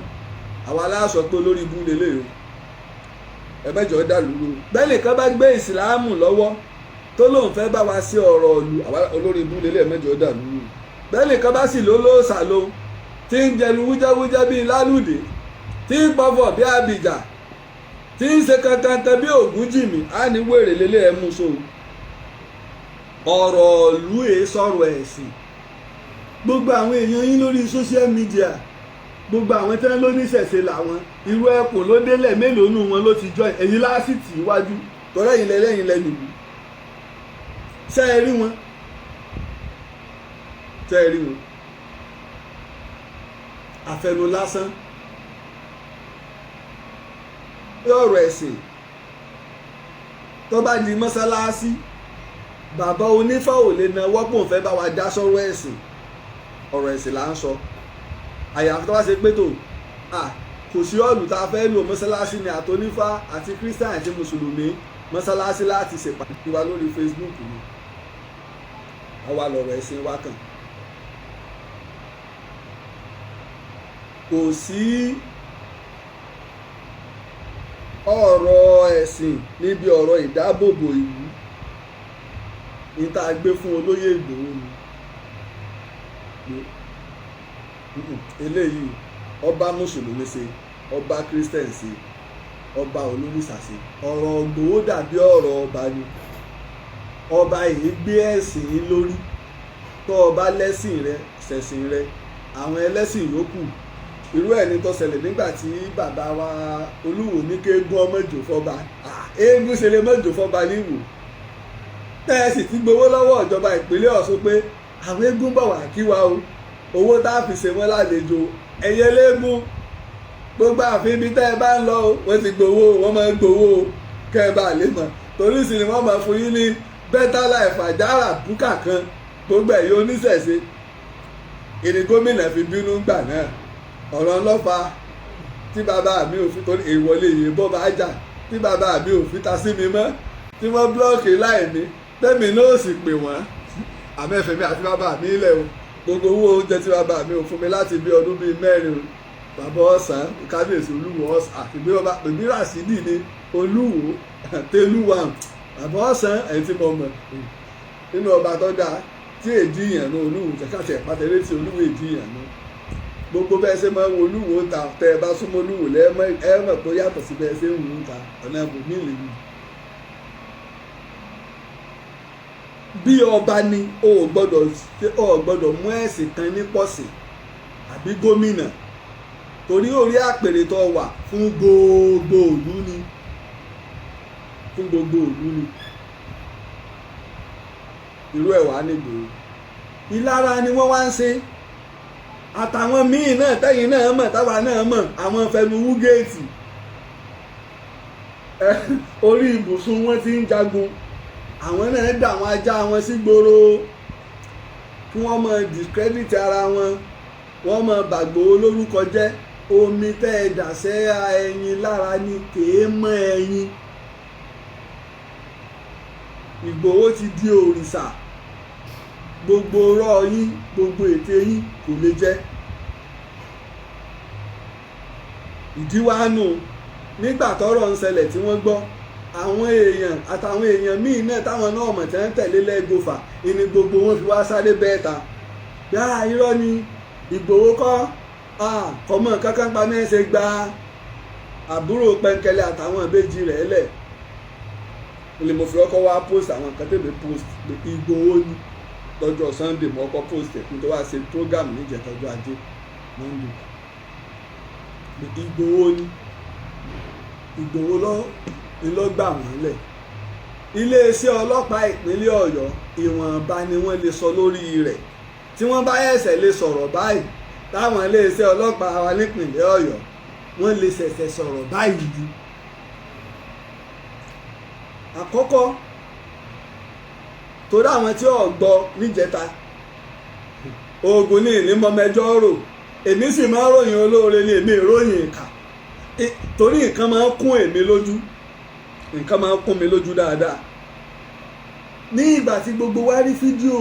àwa láṣọ pé olórí ibú lélẹ̀ o ẹ̀mẹ́jọ dà lúrú bẹ́ẹ̀ nìkan bá gbé ìsìláàmù lọ́wọ́ tó lóun fẹ́ bá wa ṣe ọ̀rọ̀ ọ̀lù àwa olórí ibú lélẹ̀ ẹ̀mẹ́jọ dà lúrú bẹ́ẹ̀ nìkan bá sì lólóòsà ló tí ń jẹnu wújẹ́wújẹ́ bíi lálùdé tí ń pọ̀fọ̀ bí àbìjà tí ń ṣe kankan bí Ògúnjìmí á ní wèrè lélẹ̀ ẹ̀ mú so ọ̀rọ̀ ọ̀lú èé sọ̀rọ̀ ẹ̀sìn gbogbo àwọn èèyàn yín lórí social media gbogbo àwọn tí wọ́n ló ní ṣẹ̀ṣẹ̀ làwọn irú ẹ̀kọ́ ló délẹ̀ mélòó nù wọn ló ti jọ èyí lásìtì iwájú tọ́lẹ̀ yìí lẹ́yìn lẹ́nu ìlú ṣe é rí wọn ṣe é rí wọn àfẹnu lásán ọ̀rọ̀ ẹ̀sìn tó bá di mọ́sálásí bàbá onífá ò lè náwó pò ń fẹ́ bá wa dá sọ́rọ̀ ẹ̀sìn ọ̀rọ̀ ẹ̀sìn là ń sọ àyàfi tó bá ṣe pé tó kò sí ọ̀lù tá a fẹ́ lò mọ́sálásí ni àtọ́nífá àti kírísítàn àti mùsùlùmí mọ́sálásí láti ṣèpàdé wa lórí Facebook ni àwa lọ̀rọ̀ ẹ̀sìn wa kàn kò sí ọ̀rọ̀ ẹ̀sìn níbi ọ̀rọ̀ ìdáàbòbò ìlú ní tá a gbé fún olóyè Ìgbòho ni eléyìí ọba mùsùlùmí ṣe ọba kírísítẹ̀n ṣe ọba olórìṣà ṣe ọ̀rọ̀ Ìgbòho dàbí ọ̀rọ̀ ọba ni ọba yìí gbé ẹ̀sìn yín lórí tó ọba lẹ́sìn rẹ ṣẹ̀sìn rẹ àwọn ẹlẹ́sìn yòókù irú ẹ̀ ní tó ṣẹlẹ̀ nígbà tí bàbá wa Olúwo ní kéégún ọmọ ìjò fọba eégún ṣe lè mọ́ ìjò fọba níwò tẹ́ ẹ sì ti gbowó lọ́wọ́ ìjọba ìpínlẹ̀ Ọ̀ṣun pé àwọn eégún bọ̀ wá kí wa o owó tá a fi ṣe wọ́n lálejò ẹ̀yẹ léégún gbogbo àfin ibi tẹ́ ẹ bá ń lọ o wọ́n ti gbowó wọ́n máa ń gbowó kẹ́ ẹ bá lè mọ̀ torí sì ni wọ́n máa fún yín ní better life àjàrà búkà kan gbogbo ẹ̀yẹ oníṣẹ̀ṣe ìní gómìnà fi bínú gbà náà ọ̀rọ̀ ọlọ́pàá tí bàbá mi ò fi torí ìwọlé yìí bọ́ bá jà tí bàbá mi ò fi ta sí mi mọ́ tí wọ́n búlọ́ọ̀kì láì ní tẹ́mi náà sì pè wọ́n àmẹ́fẹ̀mí àti bàbá mi lẹ̀ o gbogbo owó oúnjẹ tí bàbá mi ò fún mi láti bí ọdún bíi mẹ́rin o bàbá ọ̀sán kábíyèsí Olúwo ọ̀sán àti bí Ràṣídì ní Olúwo tẹ́lúwà bàbá ọ̀sán ẹ̀ tí mo mọ̀ nínú ọba tó dáa tí èdè yẹn ní Olúwo jẹ́kàtì ẹ̀pátẹ́lẹ́ tí Olúwo èdè yẹn ní gbogbo bẹ́ẹ̀ ṣe máa ń wo Olúwo ta tẹ́ ẹ bá súnmọ́ Olúwo ẹ mọ̀ pé yàtọ̀ sí bẹ́ẹ̀ ṣe ń wù ú ta ọ̀nà ibòmí lè wù. bí ọba ni o ò gbọ́dọ̀ mú ẹ̀sìn kan ní pọ̀sìn àbí gómìnà torí orí àpèrè tó wà fún gbogbo ìlú ni irú ẹ̀ wá nígboro ìlara ni wọ́n wá ń ṣe àtàwọn míì náà tẹ́yìn náà mọ̀ táwa náà mọ̀ àwọn fẹnu wú géètì orí ibùsùn wọn ti ń jagun àwọn náà dà àwọn ajá wọn sí gbòòrò kí wọ́n máa discredit ara wọn, wọ́n máa bàgbòho lórúkọ jẹ́. Omi tẹ́ ẹ dà sẹ́ ẹyin lára ni kèé mọ́ ẹyin. Ìgbòho ti di òrìṣà, gbogbo ọ̀rọ̀ yín, gbogbo ète yín kò lè jẹ́. Ìdíwánu nígbà tọ́rọ̀ ń ṣẹlẹ̀ tí wọ́n gbọ́, àwọn èèyàn àtàwọn èèyàn míì náà táwọn náà mọ̀ tí wọ́n ń tẹ̀lé lẹ́gbọ̀fà ìní gbogbo wọn fi wá sáré bẹ́ẹ̀ ta. Yá irọ́ ni Ìgbòho kọ́ kọ́mọ kankan pa ní ẹsẹ̀ gba àbúrò Pẹ́ńkẹ́lẹ́ àtàwọn ìbejì rẹ̀ lẹ̀. Ilé mo fi ọkọ̀ wá post àwọn nǹkan tèmi post pé Ìgbòho ni lọ́jọ́ Sunday mo kọ́ post ẹ̀ nítorí wá ṣe program níjẹ̀tọ́jọ́ Ajé Monday. Ìgbòho ni Ìgbòho ló gbà wọ́n lẹ̀. Iléeṣẹ́ ọlọ́pàá ìpínlẹ̀ Ọ̀yọ́ ìwọ̀nba ni wọ́n lè sọ lórí rẹ̀. Tí wọ́n bá ẹ̀sẹ̀ lè sọ̀rọ̀ báyìí táwọn iléeṣẹ́ ọlọ́pàá wa nípìnlẹ̀ Ọ̀yọ́ wọ́n lè ṣẹ̀ṣẹ̀ sọ̀rọ̀ báyìí ju. Àkọ́kọ́ torí àwọn tí ò gbọ́ níjẹta oògùn ní ìnímọ̀mẹ́jọ́ rò, èmi sì máa ń ròyìn olóore ní èmi ìròyìn ìkà torí nǹkan máa ń kún èmi lójú, nǹkan máa ń kún mi lójú dáadáa. Ní ìgbà tí gbogbo wa rí fídíò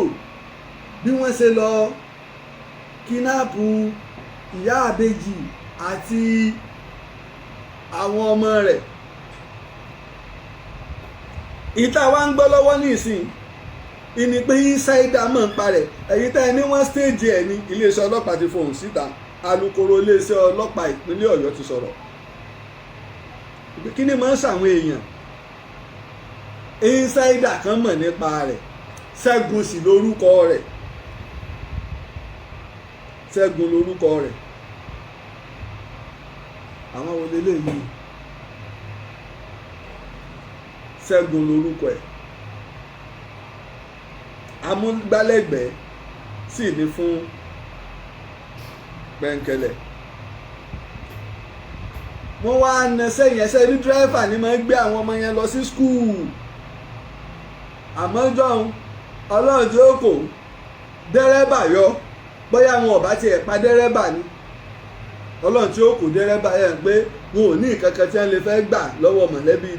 bí wọ́n ṣe lọ kínáàpù ìyá àbèjì àti àwọn ọmọ rẹ̀, ìta wa ń gbọ́ lọ́wọ́ nísìn ìní pé insider mọ̀ ń parẹ̀. Èyí tẹ́ ẹ ní wọ́n stage ẹ̀ ní iléeṣẹ́ ọlọ́pàá ti fohùn síta, alukoro iléeṣẹ́ ọlọ́pàá ìpínlẹ̀ Ọ̀yọ́ ti sọ̀rọ̀. Kí ni máa ń ṣàwọn èèyàn? Insider kan mọ̀ nípa rẹ̀, Ṣẹ́gun sì lórúkọ rẹ̀, Ṣẹ́gun lórúkọ rẹ̀. Àwọn wo leléyìí? Ṣẹ́gun lórúkọ ẹ̀. Amúgbálẹ́gbẹ̀ẹ́ sì ní fún Pẹ́ńkẹ́lẹ́. Wọ́n wá nẹsẹ̀ yẹn ṣe ní dírẹ́fà ni máa ń gbé àwọn ọmọ yẹn lọ sí skul. Àmọ́ jọ̀hún Ọlọ́run tí ó kò dẹ́rẹ́bà yọ, bóyá wọn ò bá tiẹ̀ pa dẹ́rẹ́bà ni. Ọlọ́run tí ó kò dẹ́rẹ́bà yẹn pé wọn ò ní nǹkan kan tí wọ́n lè fẹ́ gbà lọ́wọ́ mọ̀lẹ́bí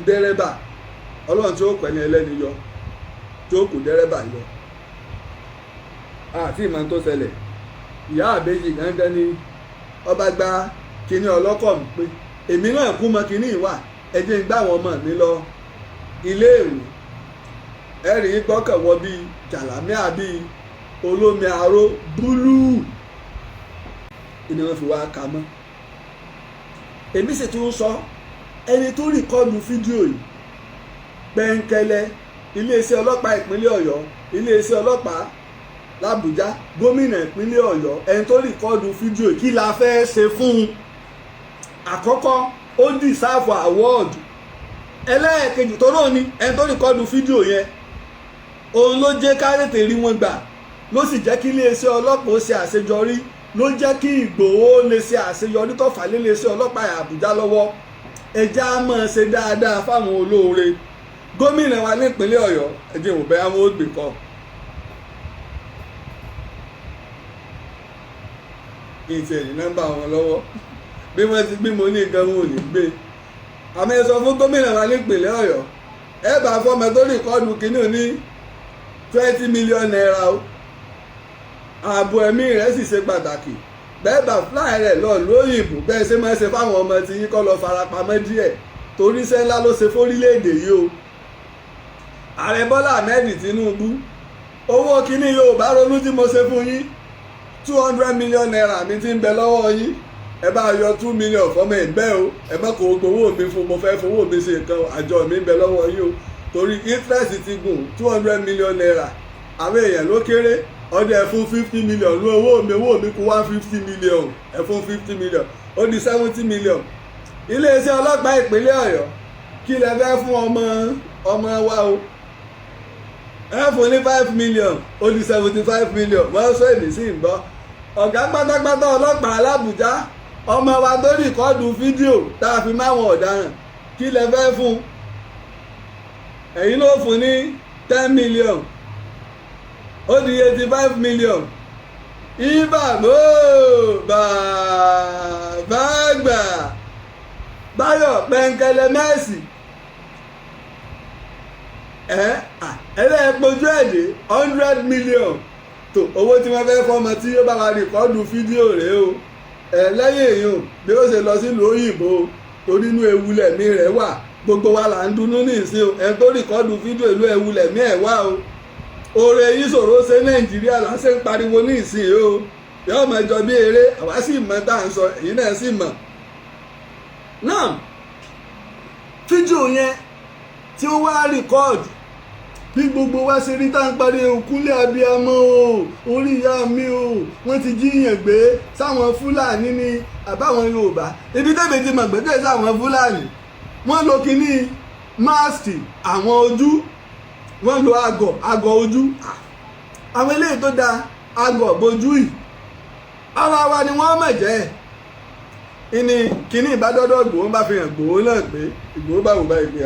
dẹ́rẹ́bà. Ọlọ́run tí ó pẹ̀lú ẹlẹ́ni yọ, tí ó kò dẹ́rẹ́bà yọ. Àti ìmọ̀ tó ṣẹlẹ̀, ìyá àbèjì gángan ni ọba gba kinní ọlọ́kọ̀ mi pé èmi náà kú mọ kinní ìwà ẹjẹ́ ń gbà wọ́n mọ̀ mí lọ iléèwé. Ẹ̀rí gbọ́kàn wọ bíi jàlámíà bíi olómi aró búlúù ni wọ́n fi wá ka mọ́. Èmi sì tún sọ ẹni tó rìkọ́ọ̀dù fídíò yìí, Pẹ́ńkẹ́lẹ́, iléeṣẹ́ ọlọ́pàá ìpínlẹ̀ Ọ̀yọ́, iléeṣẹ́ ọlọ́pàá l'Àbújá, gómìnà ìpínlẹ̀ Ọ̀yọ́, ẹni tó rìkọ́ọ̀dù fídíò yìí kí la fẹ́ ṣe fún un? Àkọ́kọ́ ó dìsáàfù àwọ́ọ̀dù. Ẹlẹ́ẹ̀kejì tó náà ni ẹni tó rìkọ́ọ̀dù fídíò yẹn òun ló jẹ́ kárètè rí wọn gbà, ló sì jẹ́ kí iléeṣẹ́ ọlọ́pàá ó ṣe àṣeyọrí, ló jẹ́ kí Ìgbòho lè ṣe àṣeyọrí tó fà lé iléeṣẹ́ ọlọ́pàá Àbújá lọ́wọ́. Ẹjẹ́ á máa ṣe dáadáa fáwọn olóore. Gómìnà wa nípínlẹ̀ Ọ̀yọ́ ẹjẹ́ ìwò bẹ́ẹ̀ àwọn ògbè kọ́. Kí n tiẹ̀ ní nọ́mbà wọn lọ́wọ́, bí wọ́n ti bí mo ní nǹkan wọn ò ní gbé. Àmọ́ ẹ sọ fún gómìnà wa nípínlẹ̀ Ọ̀yọ́, ẹ bá fọmọ tó rìkọ́ọ̀dù kínní ní 20 million naira o. Ààbò ẹ̀mí rẹ̀ sì ṣe pàtàkì. Bẹ́ẹ̀ bá fúláì rẹ̀ lọ lóyìnbó bẹ́ẹ̀ ṣe máa ṣe fáwọn ọmọ tí yín kọ́ lọ farapamọ́ díẹ̀, torí iṣẹ́ ńlá ló ṣe fórílẹ̀-èdè yìí o. Ààrẹ Bọ́lá Ahmed Tinubu, owó kínní Yorùbá ronú tí mo ṣe fún yín 200 million naira mi ti ń bẹ lọ́wọ́ yín, ẹ bá yọ 2 million fọmọ ẹgbẹ́ o, ẹ má kó gbowó mi fún, mo fẹ́ fowó mi ṣe nǹkan, àjọ mi ń bẹ lọ́wọ́ yín o, torí interest ti gùn 200 million naira. Àwọn èèyàn ló kéré, ọdẹ ẹ fún 50 million ló owó mi kú 150 million, ẹ fún 50 million ó di 70 million. Iléeṣẹ́ ọlọ́pàá ìpínlẹ̀ Ọ̀yọ́ kí lẹ fẹ́ fún ọmọ wa o, ẹ fún ní 5 million ó di 75 million. Wọ́n sọ èmi sí ń gbọ́. Ọ̀gá pátápátá ọlọ́pàá l'Àbújá, ọmọ wa tó rìkọ́ọ̀dù fídíò tá a fi máwọn ọ̀daràn, kí lẹ fẹ́ fún? Ẹ̀yin ló fún ní 10 million. ó di 85 million ìbàbò bàbá àgbà Báyọ̀ Pẹ̀ǹkẹ̀lẹ̀ Mẹ́sì ẹlẹ́ẹ̀pojú ẹ̀dẹ́ 100 million tó owó tí wọ́n fẹ́ fọmọ tí ó bá wa rìkọ́dù fídíò rèé o lẹ́yìn èèyàn bí ó ṣe lọ sílùú òyìnbó torí inú ewu lẹ̀mí rẹ̀ wà gbogbo wa là ń dunnú ní ìsìn o ẹ̀ tó rìkọ́dù fídíò ìlú ewu lẹ̀mí ẹ̀ wá o oore yìí ṣòro ṣe Nàìjíríà lásẹ̀ ń pariwo ní ìsìn o yóò mọ ẹjọ́ bí eré àwa sì mọ tá à ń sọ èyí náà sì mọ̀ náà fídíò yẹn tí ó wá rìkọ́dù bí gbogbo wa ṣe rí tá à ń parí òkúlẹ̀ abiyamọ o orí ìyá mi o wọ́n ti jíyàn gbé sáwọn Fúlàní ní àbáwọn Yorùbá ibi tẹ́mi ti mọ̀ gbẹ́kẹ̀ sáwọn Fúlàní wọ́n lo kínní máàsì àwọn ojú wọ́n lo àgọ̀ ojú àwọn eléyìí tó da àgọ̀ bojú yìí ara wa ni wọ́n mọ̀ jẹ́ ìní kínní ìbádọ́dọ́ Ìgbòho bá fi hàn Ìgbòho náà pé Ìgbòho bá wò báyìí pé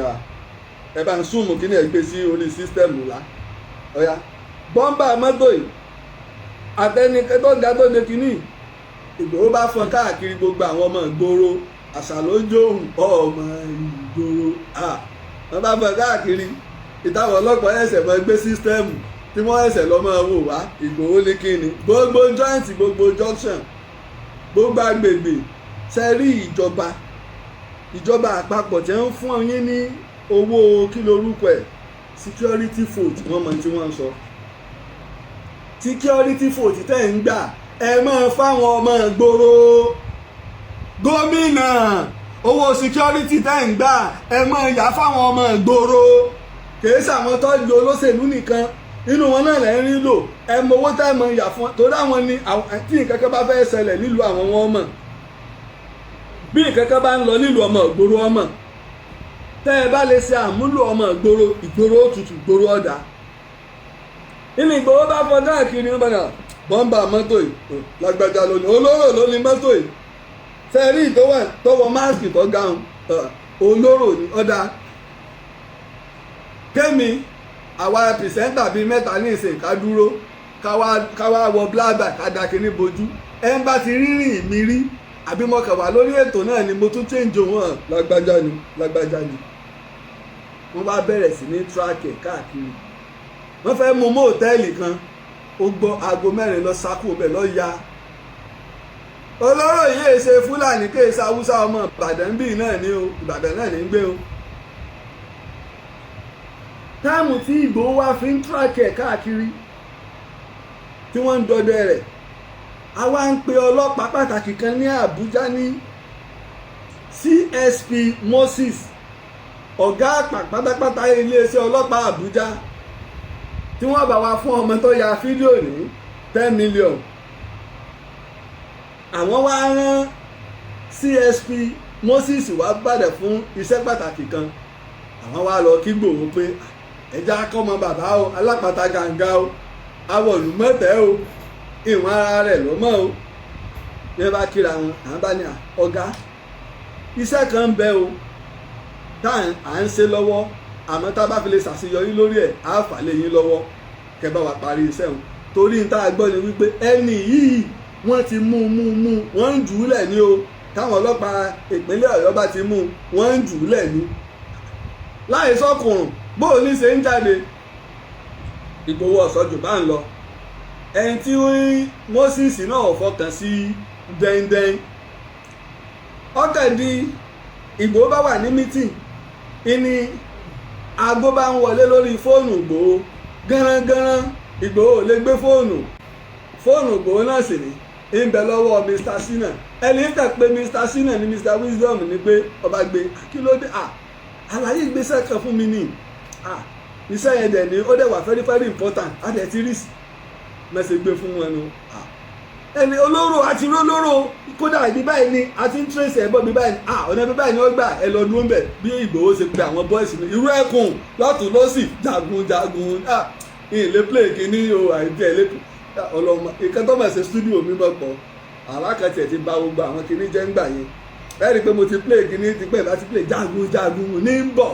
ẹ bá ń súnmù kí ni ẹ gbé sí orí sísítẹ́ẹ̀mù ńlá ọ̀yá bọ́ńbà mọ́tò yìí àtẹnikẹ́ tó ga tó de kínní Ìgbòho bá fọn káàkiri gbogbo àwọn ọmọ ìgboro àṣà ló jóhùn ọmọ ìgboro wọ́n bá fọn káàkiri ìtàwọn ọlọ́pàá ẹ̀sẹ̀ mọ́ gbé sísítẹ́ẹ̀mù tí wọ́n ẹ̀sẹ̀ lọ́ mọ́ wò wá Ìgbòho ní kíni gbogbo jọ́ìntì gbogbo junction gbogbo agbègbè sẹ́rí ìjọba àpapọ̀ tí wọ́n fún yín ní owó kí lorúkọ ẹ̀ security vote wọ́n mọ̀ tí wọ́n ń sọ security vote tẹ́ ń gbà ẹ máa fáwọn ọmọ ìgboro gómìnà owó security tẹ́ ń gbà ẹ máa yá fáwọn ọmọ ìgboro kìí ṣàwọn tọ́jú olóṣèlú nìkan inú wọn náà lẹ́ ń rí lò ẹ mọ owó tẹ́ mọ yà fún torí àwọn ni tí nǹkan kan bá fẹ́ ṣẹlẹ̀ nílùú àwọn wọn mọ̀ bí nǹkan kan bá ń lọ nílùú ọmọ ìgboro ọmọ tẹ́ ẹ bá lè ṣe àmúlò ọmọ ìgboro òtútù ìgboro ọ̀dà inú Ìgbòho bá fọ káàkiri wọn bá bọ́ńbà mọ́tò yìí lágbájá lónìí olóró ló ní mọ́tò yìí fẹ́ẹ́rí tọwọ́ máàkì tó gáhùn olóró ní ọ̀dà kémi àwa pìrìsẹ́ńtà bíi mẹ́ta ní ìsìn ká dúró káwá wọ bláàbà ká da kíní bojú ẹ ń bá ti rírìn mi rí àbí mo kàn wá lórí ètò náà ni mo tún change wọn lágbájá ni wọ́n bá bẹ̀rẹ̀ sí ní tíráàkì káàkiri wọ́n fẹ́ mú mọ́ òtẹ́ẹ̀lì kan ó gbọ́ aago 4 lọ sákò bẹ́ẹ̀ lọ ya olóró yìí ṣe Fúlàní kéèṣe Haúsá ọmọ Ìbàdàn bíi náà ni o Ìbàdàn náà ní ń gbé o táàmù tí Ìgbòho wá fi ń tíráàkì káàkiri tí wọ́n ń dọdẹ rẹ̀ àwa ń pe ọlọ́pàá pàtàkì kan ní Àbújá ní CSP Moses ọ̀gá àpà pátápátá iléeṣẹ́ ọlọ́pàá Àbújá tí wọ́n bá wa fún ọmọ tó ya fídíò ní 10 million àwọn wá rán CSP Moses wá bàdẹ̀ fún iṣẹ́ pàtàkì kan àwọn wá lọ kí Ìgbòho pé ẹja kọ́mọ bàbá o alápàtà gàǹgà o awọ̀lú mọ́tẹ́ o ìwọ̀n ara rẹ̀ ló mọ́ o ní bá kíra wọn àwọn bá ní ọ̀gá iṣẹ́ kan ń bẹ o tá à ń ṣe lọ́wọ́ àmọ́ tá a bá fi lè ṣàṣeyọrí lórí ẹ̀ á fà lé yín lọ́wọ́ kẹ́ bá wa parí iṣẹ́ wọn torí ní tá a gbọ́ ni wípé ẹni yìí wọ́n ti mú wọ́n ń jù ú lẹ̀ ní o táwọn ọlọ́pàá ìpínlẹ̀ Ọ̀yọ́ bá ti mú wọ́n ń jù ú lẹ̀ ní láì sọ́kùnrùn bóò ní ṣe ń jáde Ìgbòho ọ̀sọ́jù bá ń lọ ẹni tí Moses náà fọkàn sí dẹ́ndẹ́n ọkàn di Ìgbòho bá wà ní mítìn ìní aago bá ń wọlé lórí fóònù Ìgbòho gánrangánran Ìgbòho lè gbé fóònù Ìgbòho náà sì ní ń bẹ lọ́wọ́ Mr. Sina ẹni ń tẹ̀ pé Mr. Sina ní Mr. Wisdom ní pé ọba gbé kí ló dé àlàyé ìgbésẹ̀ kan fún mi ní iṣẹ́ yẹn dẹ̀ ni ó dẹ̀ wà very very important adẹ̀ ti rí mẹ́sẹ̀ gbé fún wọn nu ẹni olóró àti rólóró kódà ibi báyìí ni a ti ń trace ẹ̀bọ̀ bí báyìí ọ̀nà bí báyìí ni ó gbà ẹ lọ dúró ń bẹ̀ bí Ìgbòho ṣe pe àwọn boys ní irú ẹkùn lọ́tún lọ́sì jagun ilé play kìíní o àìbí ẹ̀ lẹ́pẹ́ ọlọ́mọ ìkan tó máa ṣe studio mi bọ̀ pọ̀ alákàtì ẹ̀ ti ba gbogbo àwọn kìíní jẹ́ ń gbà yẹn ẹ rí i pé mo ti play kìíní ti pẹ́ láti play jagun ní ń bọ̀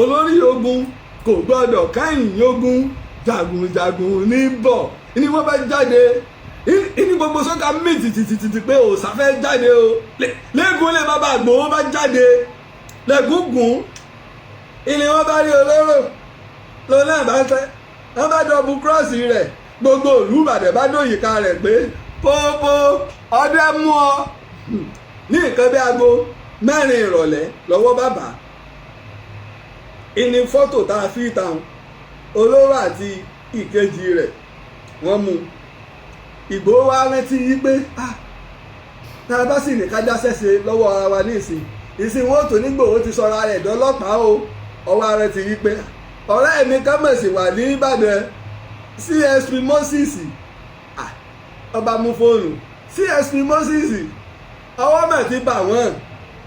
olórí ogun kò gbọ́dọ̀ káyìn ogun jagunjagun ní bọ̀ ní wọ́n bá jáde ní gbogbo sọ́kà mí tìtìtìtì pé òòsà fẹ́ jáde o lẹ́gùn lè bàbá Ìgbòho bá jáde lẹ́gùngùn ilé wọn bá rí olóró lòun náà bá tẹ́ wọ́n bá dọ̀bù kírọ́ọ̀sì rẹ̀ gbogbo ìlú Ìbàdàn bá dòyìká rẹ̀ pé pópó ọdẹ mú ọ ní nǹkan bí aago 4 ìrọ̀lẹ́ lọ́wọ́ bàbá ìní fọ́tò tá a fi tàn olóró àti ìkejì rẹ̀ wọ́n mú Ìgbòho wá rántí yí pé tá a bá sì ní ká dáṣẹ́ṣe lọ́wọ́ ara wa ní ìsìn wọn tó nígbòho ti sọra rẹ̀ dọ́lọ́pàá o ọwọ́ ara ti yí pé ọ̀rẹ́ mi kámẹ̀sì wà ní Ìbàdàn CSP Moses ọba mú fóònù CSP Moses ọwọ́ mẹ̀ ti bà wọ́n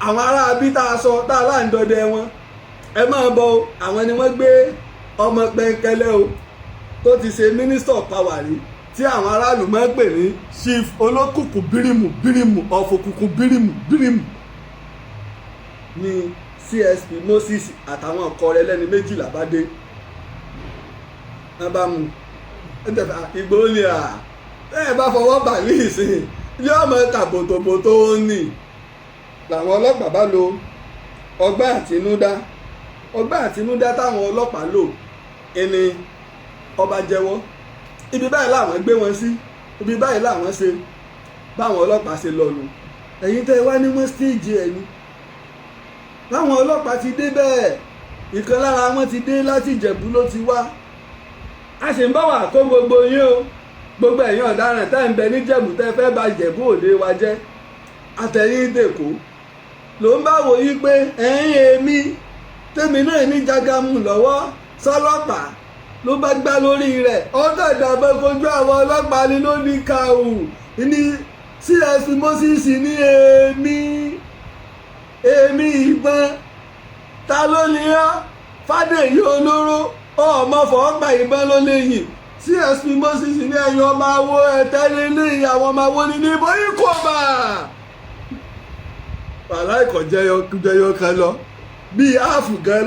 àwọn ará abí tá a sọ tá a láǹdọ̀dẹ wọn ẹ máa bọ àwọn ni wọ́n gbé ọmọ pẹ́ńkẹ́lẹ́ o tó ti ṣe minister of power rí tí àwọn aráàlú máa ń pè ní chief olókùnkùn bírímù ọ̀fọ̀kùnkùn bírímù ní CSP Moses àtàwọn ọkọ rẹ̀ lẹ́ni 12 bá dé wọ́n bá mú Ìgbòho ni ẹ bá fọwọ́ bà ní ìsìn yóò mọ ta bòtòbòtò ní làwọn ọlọ́pàá bá lo ọgbọ́n àtinúdá táwọn ọlọ́pàá lò ẹni ọba jẹ́wọ́ ibi báyìí làwọn gbé wọn sí ibi báyìí làwọn ṣe báwọn ọlọ́pàá ṣe lọ nù ẹ̀yin tẹ́ wá ní wọ́n stéèjì ẹ̀yìn báwọn ọlọ́pàá ti dé bẹ́ẹ̀ ìkan lára wọn ti dé láti Ìjẹ̀bú ló ti wá a sì ń bá wà kó gbogbo yín o gbogbo ẹ̀yin ọ̀daràn tẹ́ ń bẹ níjẹ̀bú tẹ́ fẹ́ bà Ìjẹ̀bú Òde wa jẹ́ àtẹ̀yìn dèkó ló ń bá wò yí pé ẹ̀yin èmi tèmi náà ní Jágámù lọ́wọ́ sọ́lọ́pàá ló bá gbá lórí rẹ̀ ọ̀gá ìdàbọ̀ kojú àwọn ọlọ́pàá ni ló ní kàù ní CSP Moses ní èmi ìbọn ta ló ní ọ́ Fádèyí olóró ọmọ fọ́ọ́gbà ìbọn ló léyìn CSP Moses ní ẹ̀yìn ọmọ awo ẹ̀tẹ́lẹ̀ ní ìyàwó ọmọ awo ní níbo ikú ọba wàhálà ìkọ̀jẹyọ kan lọ bíi áàfù gan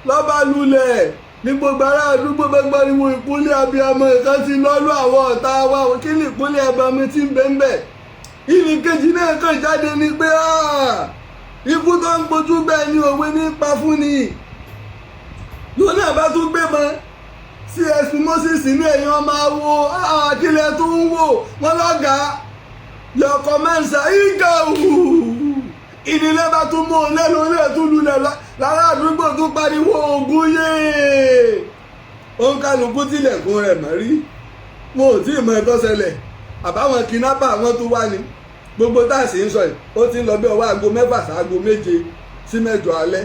lọ́ba lulẹ̀ ní gbogbo ará àdúgbò gbẹgbẹ ìwò ìkúnlẹ̀ abiyamọ ìkan ti lọ́lú àwọn ọ̀tá wa kí ni ìkúnlẹ̀ abiyamọ ti ń bẹ́ẹ̀ ìní kejì náà kàn jáde ní pé ikú tó ń gbojú bẹ́ẹ̀ ni òwe ní pa fún ni lónà bá tún gbé mọ́ CSP Moses ní ẹ̀yìn ọmọ awo àkílẹ̀ tó ń wò wọ́n lọ́gàá your comments are ìdílé bá tún mú un lẹ́nu ilé tún lulẹ̀ lára àdúgbò tún pariwo ogun yéé òun kálukú tilẹ̀kùn rẹ̀ mọ́ rí wọn ò tí ì mọ ẹ̀tọ́ ṣẹlẹ̀ àbáwọn kidnapper àwọn tó wá ní gbogbo táàsì ń sọ yìí ó ti ń lọ bí ọwọ́ aago 6 sáago 7 sí 8 alẹ́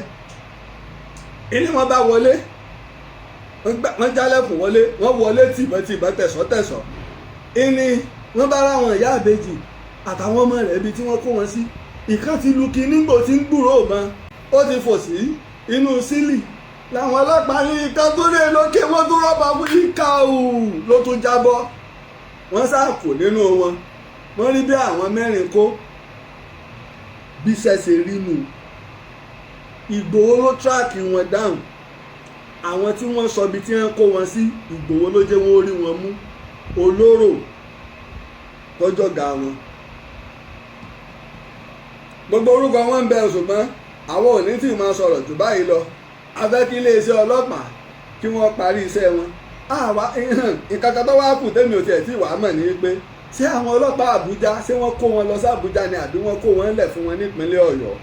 ilé wọn bá wọlé wọ́n jálẹ̀kùn wọlé wọ́n wọlé tìbọn tẹ̀sán ìní wọ́n bá ráwọn ìyá àbèjì àtàwọn ọmọ rẹ̀ ibi tí wọ́n kó wọn sí ìkan ti lu kí nígbò tí ń gbúrò mọ́ ó ti fò sí inú sílì làwọn ọlọ́pàá ní ìkan tó lé lókè wọ́n tó rọ́bà fún ìka ló tún jábọ́ wọ́n sáàkò nínú wọn wọ́n rí bí àwọn 4 kó bí ṣẹ̀ṣẹ̀ rí nù Ìgbòho ló tíráàkì wọn dáhùn àwọn tí wọ́n sọ ibi tí wọ́n kó wọn sí Ìgbòho ló jẹ́ wọ́n rí wọn mú olóró tọ́jọ́ ga wọn gbogbo orúkọ wọn ń bẹ ṣùgbọ́n àwọn ò ní tí máa sọ̀rọ̀ jù báyìí lọ a fẹ́ kí iléeṣẹ́ ọlọ́pàá kí wọ́n parí iṣẹ́ wọn nǹkan kan tó wá kù tẹ́mi ò tiẹ̀ tí wàá mọ̀ ní pé ṣé àwọn ọlọ́pàá Àbújá ṣé wọ́n kó wọn lọ sí Àbújá ni àbí wọ́n kó wọn lẹ̀ fún wọn nípínlẹ̀ Ọ̀yọ́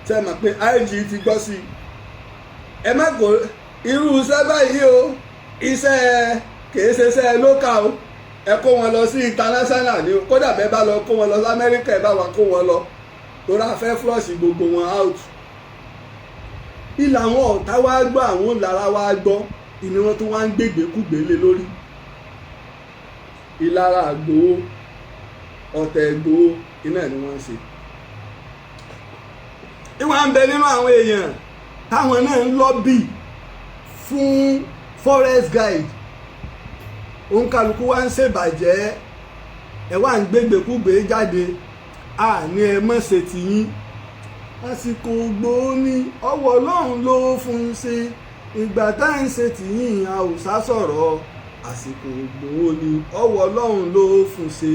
ṣe mọ̀ pé IG ti gbọ́ sí i ẹ má kó irú iṣẹ́ báyìí o iṣẹ́ kìí ṣe iṣẹ́ local o ẹ kó wọn lọ sí international ni o kódà bẹ́ẹ̀ bá lọ kó wọn lọ sí Amẹ́ríkà ẹ bá wa kó wọn lọ torí a fẹ́ flush gbogbo wọn out ilà àwọn ọ̀tá wa gbọ́ àwọn lára wa gbọ́ ìní wọn tó wá ń gbégbékúgbélé lórí ìlara Ìgbòho ọ̀tẹ̀ Ìgbòho iná ni wọ́n ń ṣe ìwà ń bẹ nínú àwọn èèyàn táwọn náà ń lọ́bì fún forest guide òǹkàlùkù wa ń ṣèbàjẹ́ ẹ wá ń gbégbékúgbé jáde àní ẹ mọ̀ ṣe tìyín àsìkò Ìgbòho ní ọwọ́ Ọlọ́run ló fún un ṣe ìgbà tá à ń ṣe tìyìn a ò sá sọ̀rọ̀ àsìkò Ìgbòho ni ọwọ́ Ọlọ́run ló fún ṣe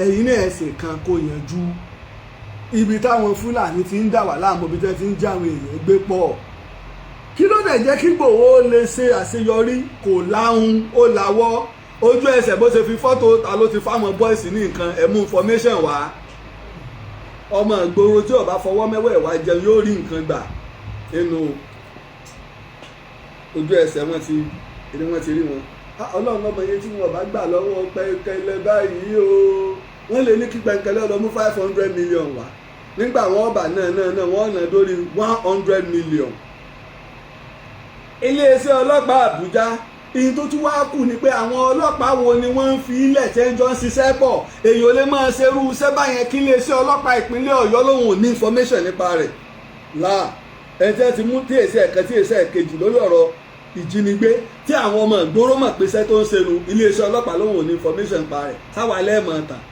ẹ̀yin náà ẹ̀sìn kan kò yanjú ibi táwọn Fúlàní ti ń dà wá láàmú ibi tẹ́ ti ń jáwọn èèyàn gbé pọ̀ kí ló dẹ̀ jẹ́ kí Ìgbòho lè ṣe àṣeyọrí kò láhùn ó láwọ́ ojú ẹsẹ̀ bó ṣe fi fọ́tò ta ló ti fáwọn bọ́ìsì ní nǹkan ẹ̀mú information wá ọmọ ìgboro tí ó bá fọwọ́ mẹ́wẹ̀ẹ́ wá jẹun yóò rí nǹkan gbà nínú ojú ẹsẹ̀ wọn ti rí wọn Ọlọ́run ọmọ yẹn tí wọn bá gbà lọ́wọ́ Pẹ̀ǹkẹ̀lẹ̀ báyìí o wọ́n lè ní kí Pẹ̀ǹkẹ̀lẹ̀ lọ mú 500 million wá nígbà wọn ọba náà wọ́n ná lórí 100 million. iléeṣẹ́ ọlọ́pàá Àbújá ìyìn tó tún wá kù ni pé àwọn ọlọ́pàá wo ni wọ́n ń fi ilẹ̀ tẹ́ ń jọ ń ṣiṣẹ́ pọ̀ èyí ò lè máa ṣerú iṣẹ́ báyẹn kí iléeṣẹ́ ọlọ́pàá ìpínlẹ̀ Ọ̀yọ́ lòun ò ní information nípa rẹ̀ láà ẹ̀jẹ̀ ti mú tí èsì ẹ̀kan tí èsì ẹ̀kejì lórí ọ̀rọ̀ ìjínigbé tí àwọn ọmọ ìgboro mọ̀ pé iṣẹ́ tó ń ṣẹnu iléeṣẹ́ ọlọ́pàá lòun ò ní information nípa rẹ̀ sáwà lẹ́ẹ̀mọ̀ tàn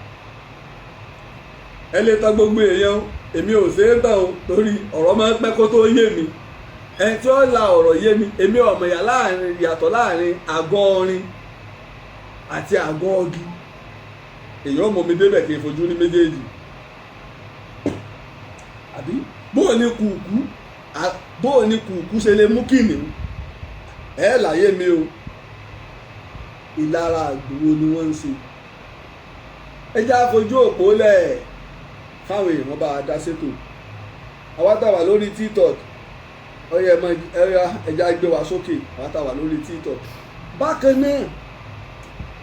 ẹ lè tán gbogbo èèyàn èmi ò ṣe é tán o torí ọ̀rọ̀ máa ń pẹ́ kó tó yé mi ẹni tí ó la ọ̀rọ̀ yé mi èmi ọmọ yàtọ̀ láàrin àgọ́ ọrin àti àgọ́ ọgi èèyàn mọ̀ mi débẹ̀ kí n fojú ní méjèèjì àbí bóò ní kùkú ṣe lè mú kìnìún ẹ láyé mi o ìlara Ìgbòho ni wọ́n ń ṣe ẹ já fojú òpó lẹ̀ fáwọn èèyàn bá a dá sétò àwa tá wà lórí TikTok ọyẹ ẹja gbé wa sókè àwa tá wà lórí TikTok bákan náà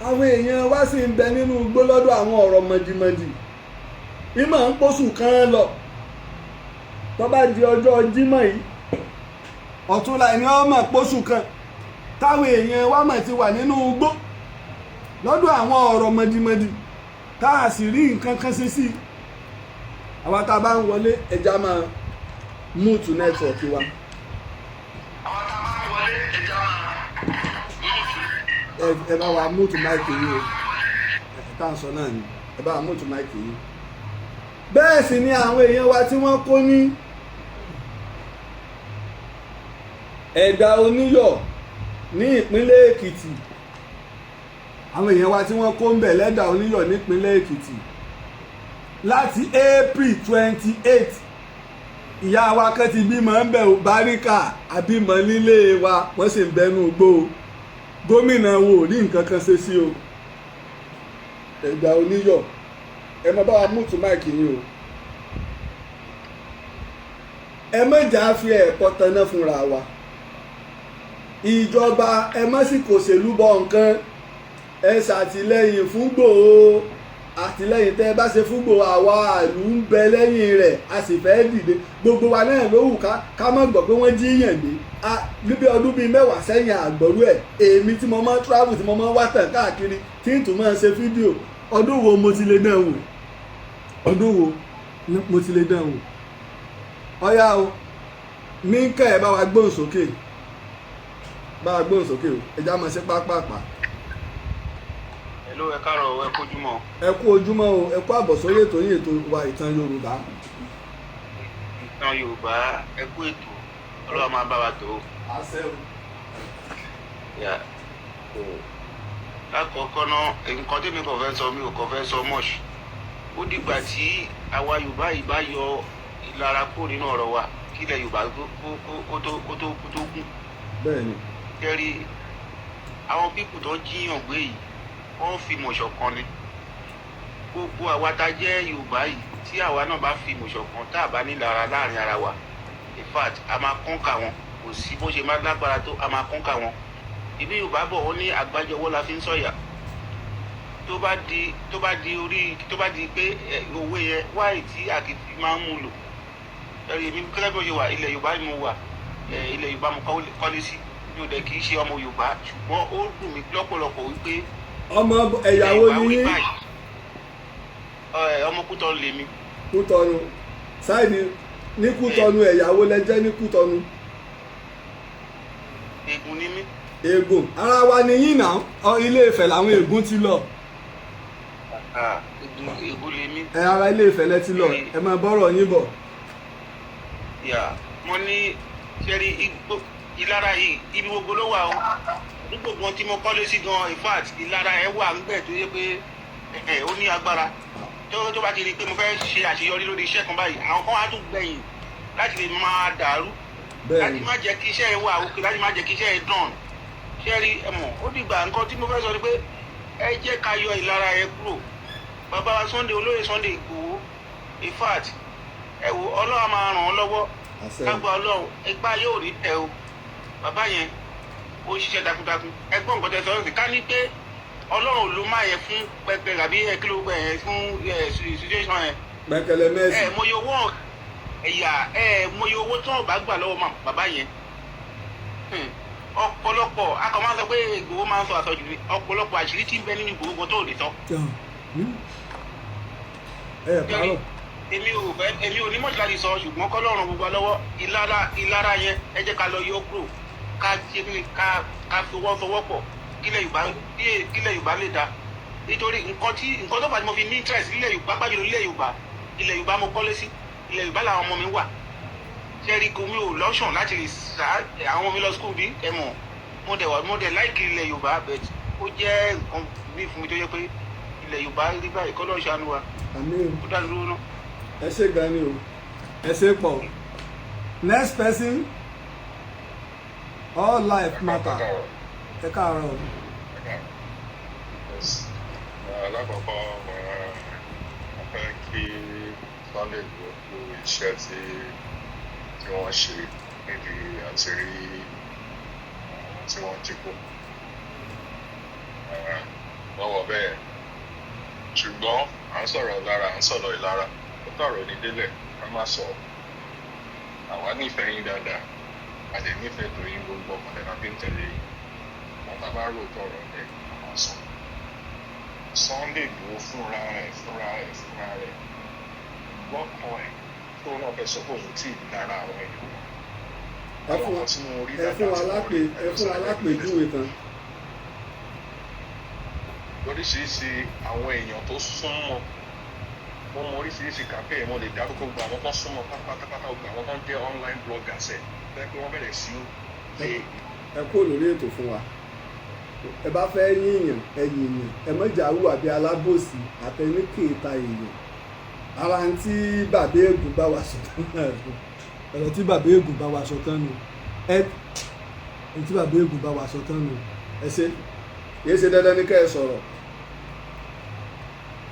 àwọn èèyàn wá sì ń bẹ nínú igbó lọ́dọ̀ àwọn ọ̀rọ̀ mọ̀dìmọ̀dì ìmọ̀ ń pọ̀ṣù kan lọ tó bá di ọjọ́ Jímọ̀ yìí ọ̀túnla ẹni ọmọ pọ̀ṣù kan táwọn èèyàn wá mọ̀ ti wà nínú igbó lọ́dọ̀ àwọn ọ̀rọ̀ mọ̀dìmọ̀dì tá a sì rí nǹkan kan ṣe sí i àwa tá a bá ń wọlé ẹja máa múùtù nẹ́tíwọ̀kì wa. ẹ bá wa múùtù máìkì yìí o tá à ń sọ náà ni ẹ bá wa múùtù máìkì yìí. bẹ́ẹ̀ sì ni àwọn èèyàn wa tí wọ́n kó ní Ẹ̀gbá Oníyọ̀ ní ìpínlẹ̀ Èkìtì àwọn èèyàn wa tí wọ́n kó ń bẹ̀ lẹ́gbà Oníyọ̀ nípínlẹ̀ Èkìtì láti April 28 ìyá wa kan ti bímọ ń bẹ̀ Báríkà àbímọ nílé wa wọ́n sì ń bẹnu gbó gómìnà wo rí nǹkan kan ṣe sí o Ẹ̀gbá Oníyọ̀ ẹ má bá wa múùtù máìkì yín o ẹ mẹ́jà fi ẹ̀kọ́ tanná fúnra wa ìjọba ẹ má sì kò ṣèlú bọ nǹkan ẹ ṣàtìlẹ́yìn fún Ìgbòho àtìlẹ́yìn tẹ́ ẹ bá ṣe fún Ìgbòho àwa ìlú ń bẹ lẹ́yìn rẹ̀ a sì fẹ́ dìde gbogbo wa náà ló wù ká má gbọ́ pé wọ́n jíyàn gbé níbi ọdún bíi mẹ́wàá sẹ́yìn àgbọ̀rú ẹ̀ èmi tí mo máa ń travel tí mo máa ń wá tàn káàkiri tí n tún máa ń ṣe fídíò ọdún wo mo ti lè dán wò ọdún wo mo ti lè dán wò ọ̀yá o ní kẹ́ ẹ bá wa gbóhùn sókè o ẹja máa ṣe pápápá. Hello, ẹ káàárọ̀ ẹ kú ojúmọ́. ẹ kú ojúmọ́ o ẹ kú àbọ̀ sórí ètò yìí ètò wa ìtàn Yorùbá. ìtàn Yorùbá ẹ kú ètò Ọlọ́run máa bá wa tó. àṣẹ o. lákọ̀ọ́kọ́ náà nǹkan tí mi kò fẹ́ sọ mi ò kò fẹ́ sọ much ó dìgbà tí àwa Yorùbá yìí bá yọ ìlara kúrò nínú ọ̀rọ̀ wa kí ilẹ̀ Yorùbá kó tó gùn. bẹ́ẹ̀ni. kẹ́rí àwọn pípù tó jíyàn gbé yìí wọ́n fi mọ̀ ṣọ̀kan ni gbogbo àwa tá jẹ́ Yorùbá yìí tí àwa náà bá fi mọ̀ ṣọ̀kan tá a bá nílara láàrin ara wa in fact a máa kọ́ńkà wọn kò sí bó ṣe máa lágbára tó a máa kọ́ńkà wọn ìbí Yorùbá bọ̀ wọ́n ní àgbájọwọ́ la fi ń sọ̀yà tó bá di pé òwe yẹn wáyé tí àkìtì máa ń mú lò ẹ̀rí mi kẹ́lẹ́ bí ó ṣe wà ilẹ̀ Yorùbá ni mo wà ilẹ̀ Yorùbá mo kọ́lé sí mi ò dẹ̀ kì í ṣe ọmọ Yorùbá ṣùgbọ́n ó dùn mí lọ́pọ̀lọpọ̀ wípé ọmọ ẹ̀yàwó ni yín ọmọ Kútọ́nù lèmi. Kútọ́nù sáìdì ní Kútọ́nù ẹ̀yàwó lẹ́jẹ́ ní Kútọ́nù. Ègùn ni mí. Ègùn ara wa ni yín náà Ilé Ifẹ̀ làwọn Ègùn ti lọ. Ègùn lèmi. Ara Ilé Ifẹ̀ lẹ ti lọ ẹ máa bọ́rọ̀ yín bọ̀. mo ní ṣẹ́rí ìlara yìí ibi gbogbo ló wà o ní gbogbo tí mo kọ́lé sí gan in fact ìlara ẹ̀ wà ń bẹ̀ tó yẹ pé ó ní agbára tó bá ti rí i pé mo fẹ́ ṣe àṣeyọrí lórí iṣẹ́ kan báyìí àwọn kan wá tún gbẹ̀yìn láti lè máa dàrú láti má jẹ́ kí iṣẹ́ ẹ̀ wà òkè láti má jẹ́ kí iṣẹ́ ẹ̀ dàn ṣẹ́rí ẹ̀mọ̀ ó dìgbà nǹkan tí mo fẹ́ sọ ni pé ẹ jẹ́ ká yọ ìlara ẹ̀ kúrò bàbá wa olóyè Sunday Igboho in fact ẹ wo Ọlọ́run máa ràn án lọ́wọ́ kágbá Ọlọ́run ẹgbà yóò rí tẹ o bàbá yẹn ó ṣiṣẹ́ takuntakun ẹgbọ́n nǹkan tẹ sọ ká ní pé Ọlọ́run ló máa yẹ fún pẹpẹ àbí kí ló gbẹ yẹn fún situation yẹn pẹkẹlẹ mẹsì mọye owó ẹ̀yà mọye owó tí wọ́n bá gbà lọ́wọ́ bàbá yẹn ọ̀pọ̀lọpọ̀ akọ máa ń sọ pé Ìgbòho máa ń sọ àsọjù ni ọ̀pọ̀lọpọ̀ àṣírí tí ń bẹ nínú Ìgbòho gan tó lè tán. èmi ò ní mọ̀jú láti sọ ṣùgbọ́n kọ́lọ́run gbogbo lọ́wọ́ ìlara yẹn ẹ jẹ́ ká lọ yọ kúrò ká fọwọ́sowọ́pọ̀ kílẹ̀ Yorùbá lè dá nítorí nǹkan tó fà tí mo fi ní interest nílẹ̀ Yorùbá gbájú ilẹ̀ Yorùbá mo kọ́lé sí ilẹ̀ Yorùbá làwọn ọmọ mi wà ṣẹ́rí kò mi ò lọ́ṣọ̀n láti lè sá àwọn ọmọ mi lọ skul bí ẹ mọ̀ mo dẹ̀ láìkì ilẹ̀ Yorùbá but ó jẹ́ nǹkan bí fún mi tó yẹ pé ilẹ̀ Yorùbá rí báyìí kọ́ lọ́ọ́ ṣàánú wa ó dá dúró náà. ẹ ṣe gan ni o ẹ ṣe pọ̀ next person all life matter ẹ káàárọ̀ o. alákọ̀ọ́kọ́ mo fẹ́ kí Sunday Igboho kú iṣẹ́ tí wọ́n ṣe níbi àti rí tí wọ́n jí kó lọ́wọ́ bẹ́ẹ̀ ṣùgbọ́n à ń sọ̀rọ̀ lára à ń sọ̀rọ̀ ìlara ó tọ̀rọ̀ ní délẹ̀ ká má sọ àwa nífẹ̀ẹ́ yín dáadáa a lè nífẹ̀ẹ́ tó yín gbogbo ọmọdé náà fi ń tẹ̀lé yín wọ́n tá bá rò tọ̀rọ̀ ẹ̀ àwọn sọ Sunday Igboho fúnra rẹ̀ wọ́n kọ́ ẹ̀ tó náà fẹ́ sọ pé òun tí ì dára àwọn èèyàn ẹ fún alápèjúwe kan. oríṣiríṣi àwọn èèyàn tó súnmọ́ wọ́n mọ oríṣiríṣi kàfẹ́ wọn lè dárúkọ gba àwọn tó súnmọ́ pátápátá gba àwọn tó ń jẹ́ online bloggers ẹ̀ bẹ́ẹ̀ pé wọ́n bẹ̀rẹ̀ sí lé. ẹ kó lórí ètò fún wa ẹ bá fẹ́ yíyàn ẹ yìnyàn ẹ mọ̀jà wù àbí alábòsí àtẹnikẹ́ta èèyàn ara ń tí bàbá ègùn bá wa sọ tán náà ọ̀rọ̀ tí bàbá ègùn bá wa sọ tán nù ẹ tí bàbá ègùn bá wa sọ tán nù ẹ ṣe kì í ṣe dandan ní kẹ́ ẹ sọ̀rọ̀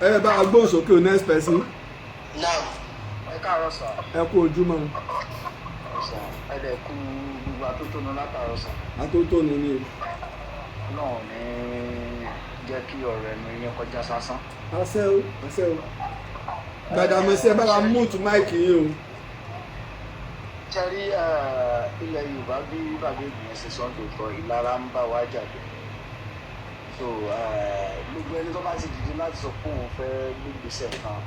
ẹ bá agbóhùn sókè o next person. náà ẹ káàárọ̀ sà. ẹ kú ojúmọ́. ẹ dẹ̀ kú gbogbo atótónu látàárọ̀ sà. atótónu ni o. náà ní jẹ́ kí ọ̀rọ̀ ẹnu yẹn kọjá sásán. àṣẹ o àṣẹ o gbàdàmọ́sí ẹ bá wa múùtù máìkì yín o. Ṣẹ́rí ilẹ̀ Yorùbá bí bàbá ìgbìyànjú ṣe sọ́ńdò tọ́ ìlara ń bá wa jáde so gbogbo ẹni tó bá ti dìde láti sọ pé òun fẹ́ gbégbèsè kan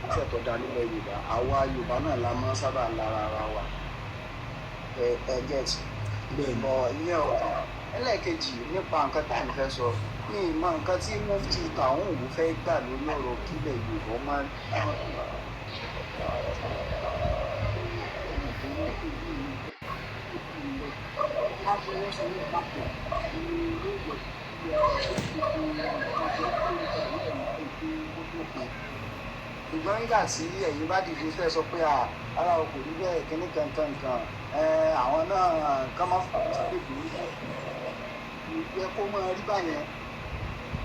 iṣẹ́ tó dá nílẹ̀ Yorùbá àwa Yorùbá náà la máa ń sábà lára ara wa get bọ̀ ìyẹn ọ̀tọ̀ ẹlẹ́ẹ̀kejì nípa nǹkan tá à ń fẹ́ sọ ní ìmọ̀ nǹkan tí mufti tàwọn òwú fẹ́ gbà lórí ọ̀rọ̀ kílẹ̀ Yorùbá máa ń ṣùgbọ́n nígbà tí ẹ̀yin bá dìde fẹ́ sọ pé ara kò rí bẹ́ẹ̀ kíní kankan àwọn náà kán máa fà á pé kò rí bẹ́ẹ̀ kó máa rí báyẹn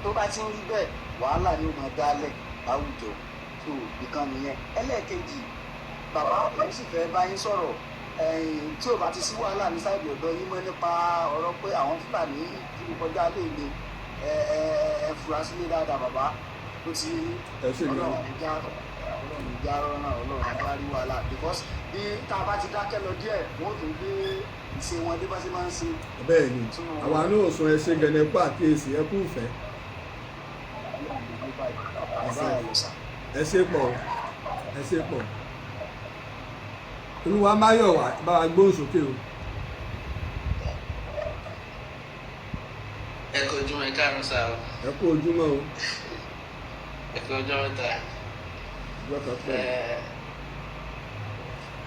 tó bá ti ń rí bẹ́ẹ̀ wàhálà ni ó máa dálẹ̀ láwùjọ tó ìkan nìyẹn ẹlẹ́ẹ̀kejì bàbá ó sì fẹ́ bá yín sọ̀rọ̀ tí ò bá ti sí wàhálà ní sáìdì ọ̀dọ̀ yín mọ́ nípa ọ̀rọ̀ pé àwọn Fúlàní kiri kọjá léèlé ẹ fura sílé dáadáa bàbá ó ti Ọlọ́run ìjà rọ́nà Ọlọ́run ìjà rí wàhálà because bí tá a bá ti dákẹ́ lọ díẹ̀ wọ́n tún gbé ìṣe wọn dé bá ṣe máa ń ṣe. bẹ́ẹ̀ ni àwa náà sún ẹ ṣe gẹ̀nẹ́ pa àkíyèsí ẹ kú ìfẹ́. ẹ ṣe pọ̀ ẹ ṣe pọ̀ olúwa máyọ̀wá bá wa gbóhùn sókè o. ẹ kú ojúmọ́ ẹ káàárọ̀ sáà o. ẹ kú ojúmọ́ o. ẹ kú ọjọ́ mẹ́ta. ọjọ́ kan pẹ́.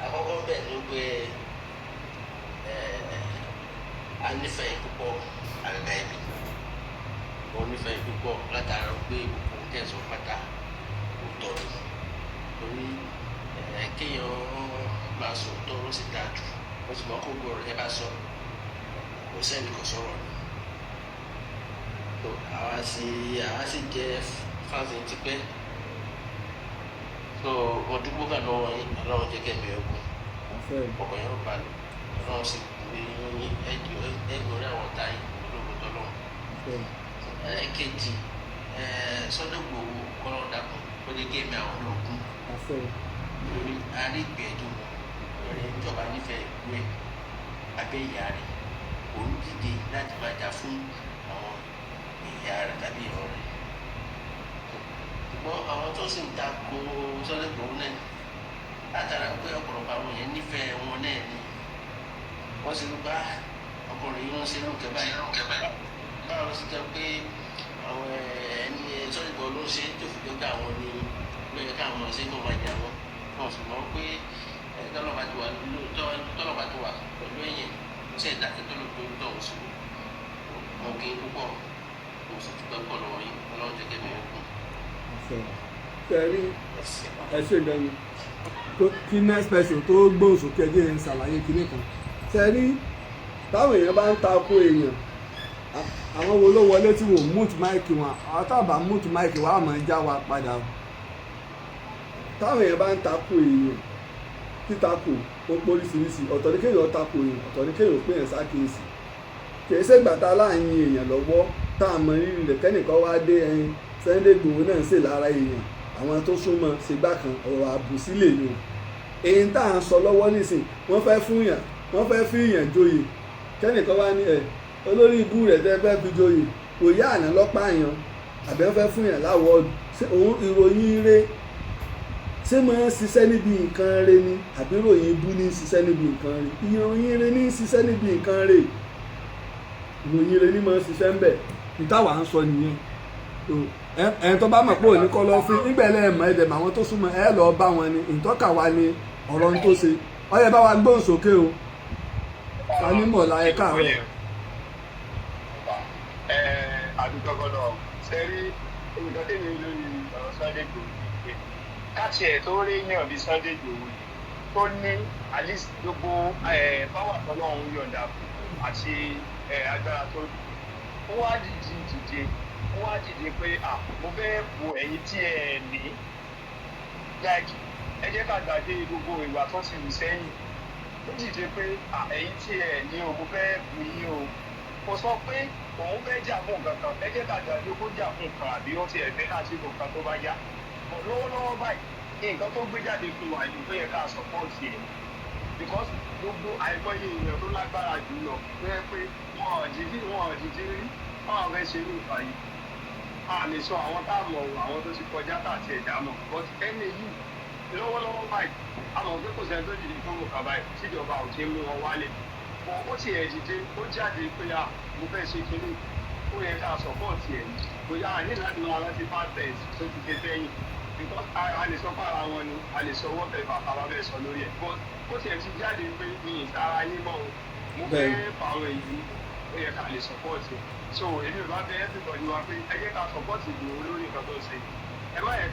àkọ́kọ́ àkọ́kọ́ bẹ̀ ni pé a nífẹ̀ẹ́ púpọ̀ àgbà ẹ̀mí mo nífẹ̀ẹ́ púpọ̀ látara pé gbogbo tẹ̀sán pátá kò tọ́ ni torí kéèyàn máa sọ tó ló sì dáa jù ó sì mọ́ kó gbọ́rọ̀ ẹ bá sọ kò sẹ́ni kò sọ̀rọ̀ ni tó àwa sì jẹ́ fásin tipẹ́ tó ọdún gbọ́gà lọ́wọ́ yín ọlọ́run jẹ́ kẹ́mi ogun ọkọ̀ yẹn ó balẹ̀ ọlọ́run sì gbé yín ẹgbẹ̀rún àwọn ọ̀tá yìí olóògùn tọ́lọ́run kejì Sunday Igboho kọ́lọ́ dàpọ̀ ó lè gé mi àwọn olóògùn lórí arígbẹ̀ẹ́dùn lórí ìjọba nífẹ̀ẹ́ ìlú ẹ̀ abẹ́ ìyá rẹ̀ òun dìde láti máa jà fún àwọn ìyá rẹ̀ tàbí ìrọ̀ rẹ̀ ṣùgbọ́n àwọn tó sì ń takò Sunday Igboho náà látara pé ọ̀pọ̀lọpọ̀ àwọn èèyàn nífẹ̀ẹ́ wọn náà ni wọ́n sì ń bá ọkùnrin yìí ń ṣe lókè báyìí báwo ló sì jẹ́ pé àwọn ẹni Sunday Igboho ló ń ṣe tó fi dọ́gba àwọn ni lóye káwọn ṣe kó máa jà wọn náà sì mọ̀ pé tọ́lọ́ba tó wà pẹ̀lú ẹ̀yìn ṣe ìdájọ́ tó ló gbóyún tó ń sùn mọ̀ kí n púpọ̀ kò sì dúpẹ́ pọ̀ lọ́wọ́ yìí ọlọ́run jẹ́ kẹ́mi ogun. Sẹ́rí ẹ ṣe gan-an kí next person tó gbóhùn sókè jẹ́ ń ṣàlàyé kinní kan sẹ́rí táwọn èèyàn bá ń takò èèyàn àwọn wo ló wọlé tí wọ́n mute mic wọn àwọn tábà mute mic wọn á máa já wa padà táwọn èèyàn bá ń takò èèyàn títakò ó póríṣiríṣi ọ̀tọ̀ ní kéèyàn takò èèyàn ọ̀tọ̀ ní kéèyàn pé èèyàn sákèésì kìí ṣe gbàtà láàyìn èèyàn lọ́wọ́ tá a mọ rírì rẹ̀ kẹ́nìkan wá dé ẹyin Sunday Igboho náà ń ṣe lára èèyàn àwọn tó súnmọ́ ṣègbà kan ọ̀rọ̀ àbùsí lè yàn èyí tá à ń sọ lọ́wọ́ nísìn wọ́n fẹ́ fi èèyàn joyè kẹ́nìkan wá ní olórí ibú rẹ̀ tẹ́ fẹ́ fi joyè kò yá àná lọ́pàá yàn àbẹ́ fẹ́ fún yàn láwọ́ọ̀dù ìròyìn rẹ̀ ṣé máa ń ṣiṣẹ́ níbi nǹkan rẹ̀ ni àbí ìròyìn ibú ní ṣiṣẹ́ níbi nǹkan rẹ̀ ìròyìn rẹ̀ ní ṣiṣẹ́ níbi nǹkan rẹ̀ ìròyìn rẹ̀ ní máa ń ṣiṣẹ́ ń bẹ̀ ìtawà ń sọ nìyẹn ẹni tó bá mọ̀ pé òní kọ́ lọ fún nígbà ẹlẹ́mọ̀ ẹ̀dẹ̀ àwọn tó súnmọ́ ẹ lọ bá wọn ni ìtọ́ka wa ni ọ̀rọ̀ ń tó ṣe ọyẹ bá wa gbóhùn sókè o ká ní mọ̀ láyé káàárọ̀. àdúgbò gbọ́dọ̀ sẹ́rí olùdókè mi lórí ọ̀rọ̀ Sunday Igboho káàtì ẹ̀ tó rí yàn bí Sunday Igboho tó ní at least gbogbo power tọ́lọ́run yọ̀ǹda àti agbára tó ó wá dìde pé mo fẹ́ bo ẹ̀yin tí ẹ ní like ẹ jẹ́ ká gbàgbé gbogbo ìwà tó ti rù sẹ́yìn ó dìde pé ẹ̀yin tí ẹ ní o mo fẹ́ bu yín o kò sọ pé òun fẹ́ jà fún nǹkan kan ẹ jẹ́ ká gbàgbé kó jà fún nǹkan àbí ó ti ẹ̀fẹ́ láti nǹkan tó bá yá lọ́wọ́lọ́wọ́ báyìí nǹkan tó gbé jáde fún wa ìlú tó yẹ ká support ẹ̀ because gbogbo àìmọye èèyàn tó lágbára jù lọ tó yẹ pé wọn ò dìde rí wọn fẹ́ ṣe ní ìfà yìí a lè sọ àwọn tá a mọ̀ àwọn tó ti kọjá tá àti ẹ̀dá mọ̀ but ẹni yìí lọ́wọ́lọ́wọ́ báyìí a mọ̀ pé kò sẹ́ni tó dìde fún mọ̀ká báyìí tíjọba ò ṣe mú wọn wálé ó ti ẹ̀ dìde ó jáde pé mo fẹ́ ṣe kinní ó yẹ ká support ẹ̀ bóyá a ní láti máa rántí pastors tó ti ṣe sẹ́yìn because a lè sọ fara wọn ni a lè sọ wọ́n fẹ́ bàbá bẹ́ẹ̀ sọ lórí ẹ̀ but ó ti ẹ̀ ti jáde pé mi ìsara yín mọ́ o mo fẹ́ fàwọn èyí ó yẹ ká lè support ẹ̀ so èmi ò bá bẹ everybody wa pé ẹ jẹ́ ká support Igboho lórí nǹkan tó ń ṣe ẹ má yẹ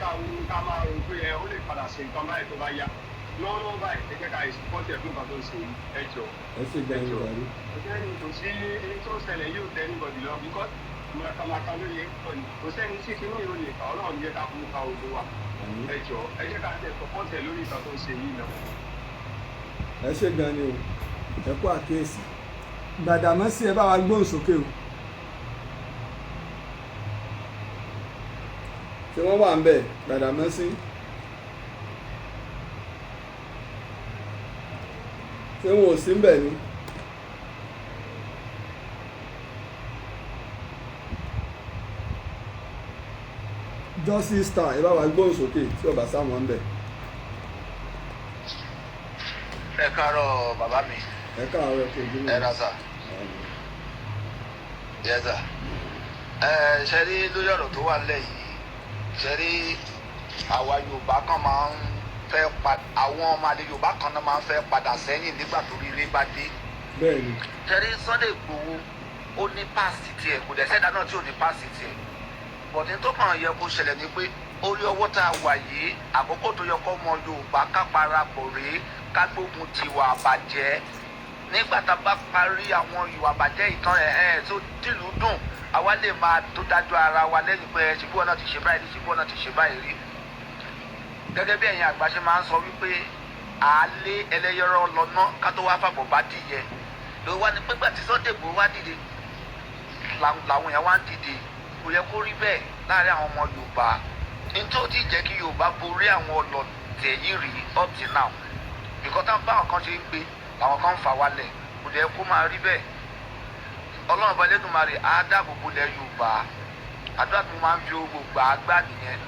ká máa rò pé ó lè padà ṣe nǹkan báyìí tó bá yá lọ́wọ́lọ́wọ́ báyìí ẹ jẹ́ ká support ẹ̀ fún nǹkan tó ń ṣe ẹ jọ ọ̀gbẹ́ni kò sí ẹni tó ṣẹlẹ̀ yóò tẹ́ anybody lọ because màkàmàkà ló yẹ kọ́ ni kò sẹ́ni tí kinní yóò lè kà ọlọ́run jẹ́ ká fún ká odò wa ẹ jọ ẹ jẹ́ ká tẹ̀ support ẹ̀ lórí nǹkan tó ń ṣe yìí náà. ẹ ṣe gan ni o ẹ kú àkíyèsí Gbàdàmọ́sí ẹ bá wa gbóhùn sókè o. ṣé wọ́n wà ń bẹ̀ Gbàdàmọ́sí ṣé wọn ò sí ń bẹ̀ ni. Justice Star ẹ bá wa gbóhùn sókè tí ọba sáwọn ń bẹ̀. ẹ káàárọ̀ bàbá mi. ẹ káàárọ̀ kò dúró. ẹ rasa. yẹ́sà. ṣe rí lórí ọ̀rọ̀ tó wà nílẹ̀ yìí ṣe rí àwa Yorùbá kan máa ń fẹ́ àwọn ọmọ àlè Yorùbá kan náà máa ń fẹ́ padà sẹ́yìn nígbà tó rí ilé bá dé. bẹ́ẹ̀ni. Ṣẹ́rí Sunday Igboho ó ní páàsì tiẹ̀ kò dẹ̀ sẹ́dá náà tí ò ní páàsì tiẹ̀. bọ̀dé tó kàn yẹ kó ṣẹlẹ̀ ni pé orí ọwọ́ tá a wà yìí àkókò tó yẹ kó ọmọ Yorùbá ká parapọ̀ rèé ká gbógun ti ìwà àbàjẹ́. nígbà tá a bá parí àwọn ìwà àbàjẹ́ ìtàn tó dìlú dùn àwa lè máa tó dájọ́ ara wa lẹ́yìn pé ṣìbúwọ́ náà ti ṣe báyìí ṣìbúwọ́ náà ti ṣe báyìí rí. gẹ́gẹ́ bí ẹ̀yin àgbà ṣe máa ń sọ wípé àálé ẹlẹ́yọrọ lọ́nà ká tó wá fàbọ̀ bá dìyẹ. ló wá ní pẹ́gbà tí Sunday Igboho wá dìde làwọn èèyàn wá ń dìde kò yẹ kó rí bẹ́ẹ̀ láàrin àwọn ọmọ Yorùbá. nítorí ó ti jẹ́ kí Yorùbá borí àwọn ọlọ́tẹ̀ yìí rí up till now. nǹkan táwọn báwọn kan ṣe ń gbé làwọn kan ń fà wálẹ̀ kò yẹ kó máa rí bẹ́ẹ̀. Ọlọ́run bá Elédùmarè á dáàbò bo ilẹ̀ Yorùbá. àdúrà tó máa ń fi owó gbà á gbà nìyẹn.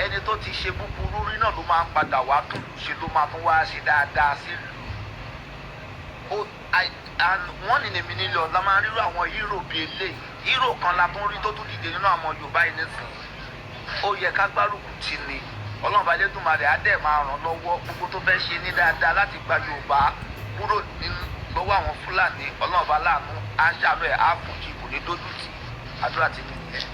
ẹni tó ti ṣe búburú rí náà ló máa ń padà wá tún ṣe ló máa tún wá ṣe dáadáa sílùú. wọ́n ní èmi nílò ọ̀la máa ń rírò àwọn hírò bíi eléyìí hírò kan la tún rí tó tún dìde nínú àwọn Yorùbá yìí nísìnyí. ó yẹ ká gbárùkù tì ní Ọlọ́run bá Elédùmarè á dẹ̀ máa ràn lọ́wọ́ gbogbo tó fẹ́ ṣe ní dáadáa láti gba Yorùbá kúrò lọ́wọ́ àwọn Fúlàní. Ọlọ́run bá láàánú á ṣàánú ẹ̀ á fún kí kò ní dójú tì àdúrà tí mi nìyẹn.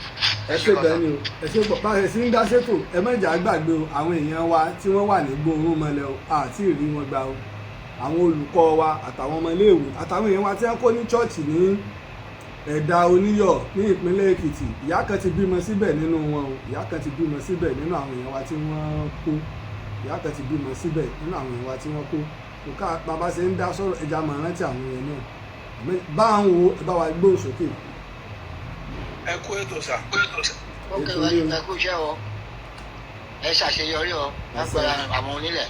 ẹ ṣe bẹ́ẹ̀ ni o ẹ ṣe bá ẹ sì ń dá ṣètò ẹ mẹ́jà gbàgbé o àwọn èèyàn wa tí wọ́n wà ní gbóòórùn mọ́lẹ̀ o àti ìrí wọn gbà o àwọn olùkọ́ wa àtàwọn ọmọléèwé àtàwọn èèyàn wa tí wọ́n kó ní chọ́ọ̀chì ní ẹ̀dà Oníyọ̀ ní ìpínlẹ̀ Èkìtì ìyá kan ti bímọ síbẹ̀ nínú wọn o ìyá kan ti bímọ síbẹ̀ nínú àwọn èèyàn wa tí wọ́n kó ìyá kan ti bímọ síbẹ̀ nínú àwọn èèyàn wa tí wọ́n kó kò ká bàbá ṣe ń dá sọ̀rọ̀ ẹja máa rántí àwọn èèyàn náà bá ń wo ẹ bá wa gbóhùn sókè. ẹ kú ètò sà. ó kẹwàá ní ìgbà kó iṣẹ́ o ẹ ṣàṣeyọrí o lágbára àwọn onílẹ̀.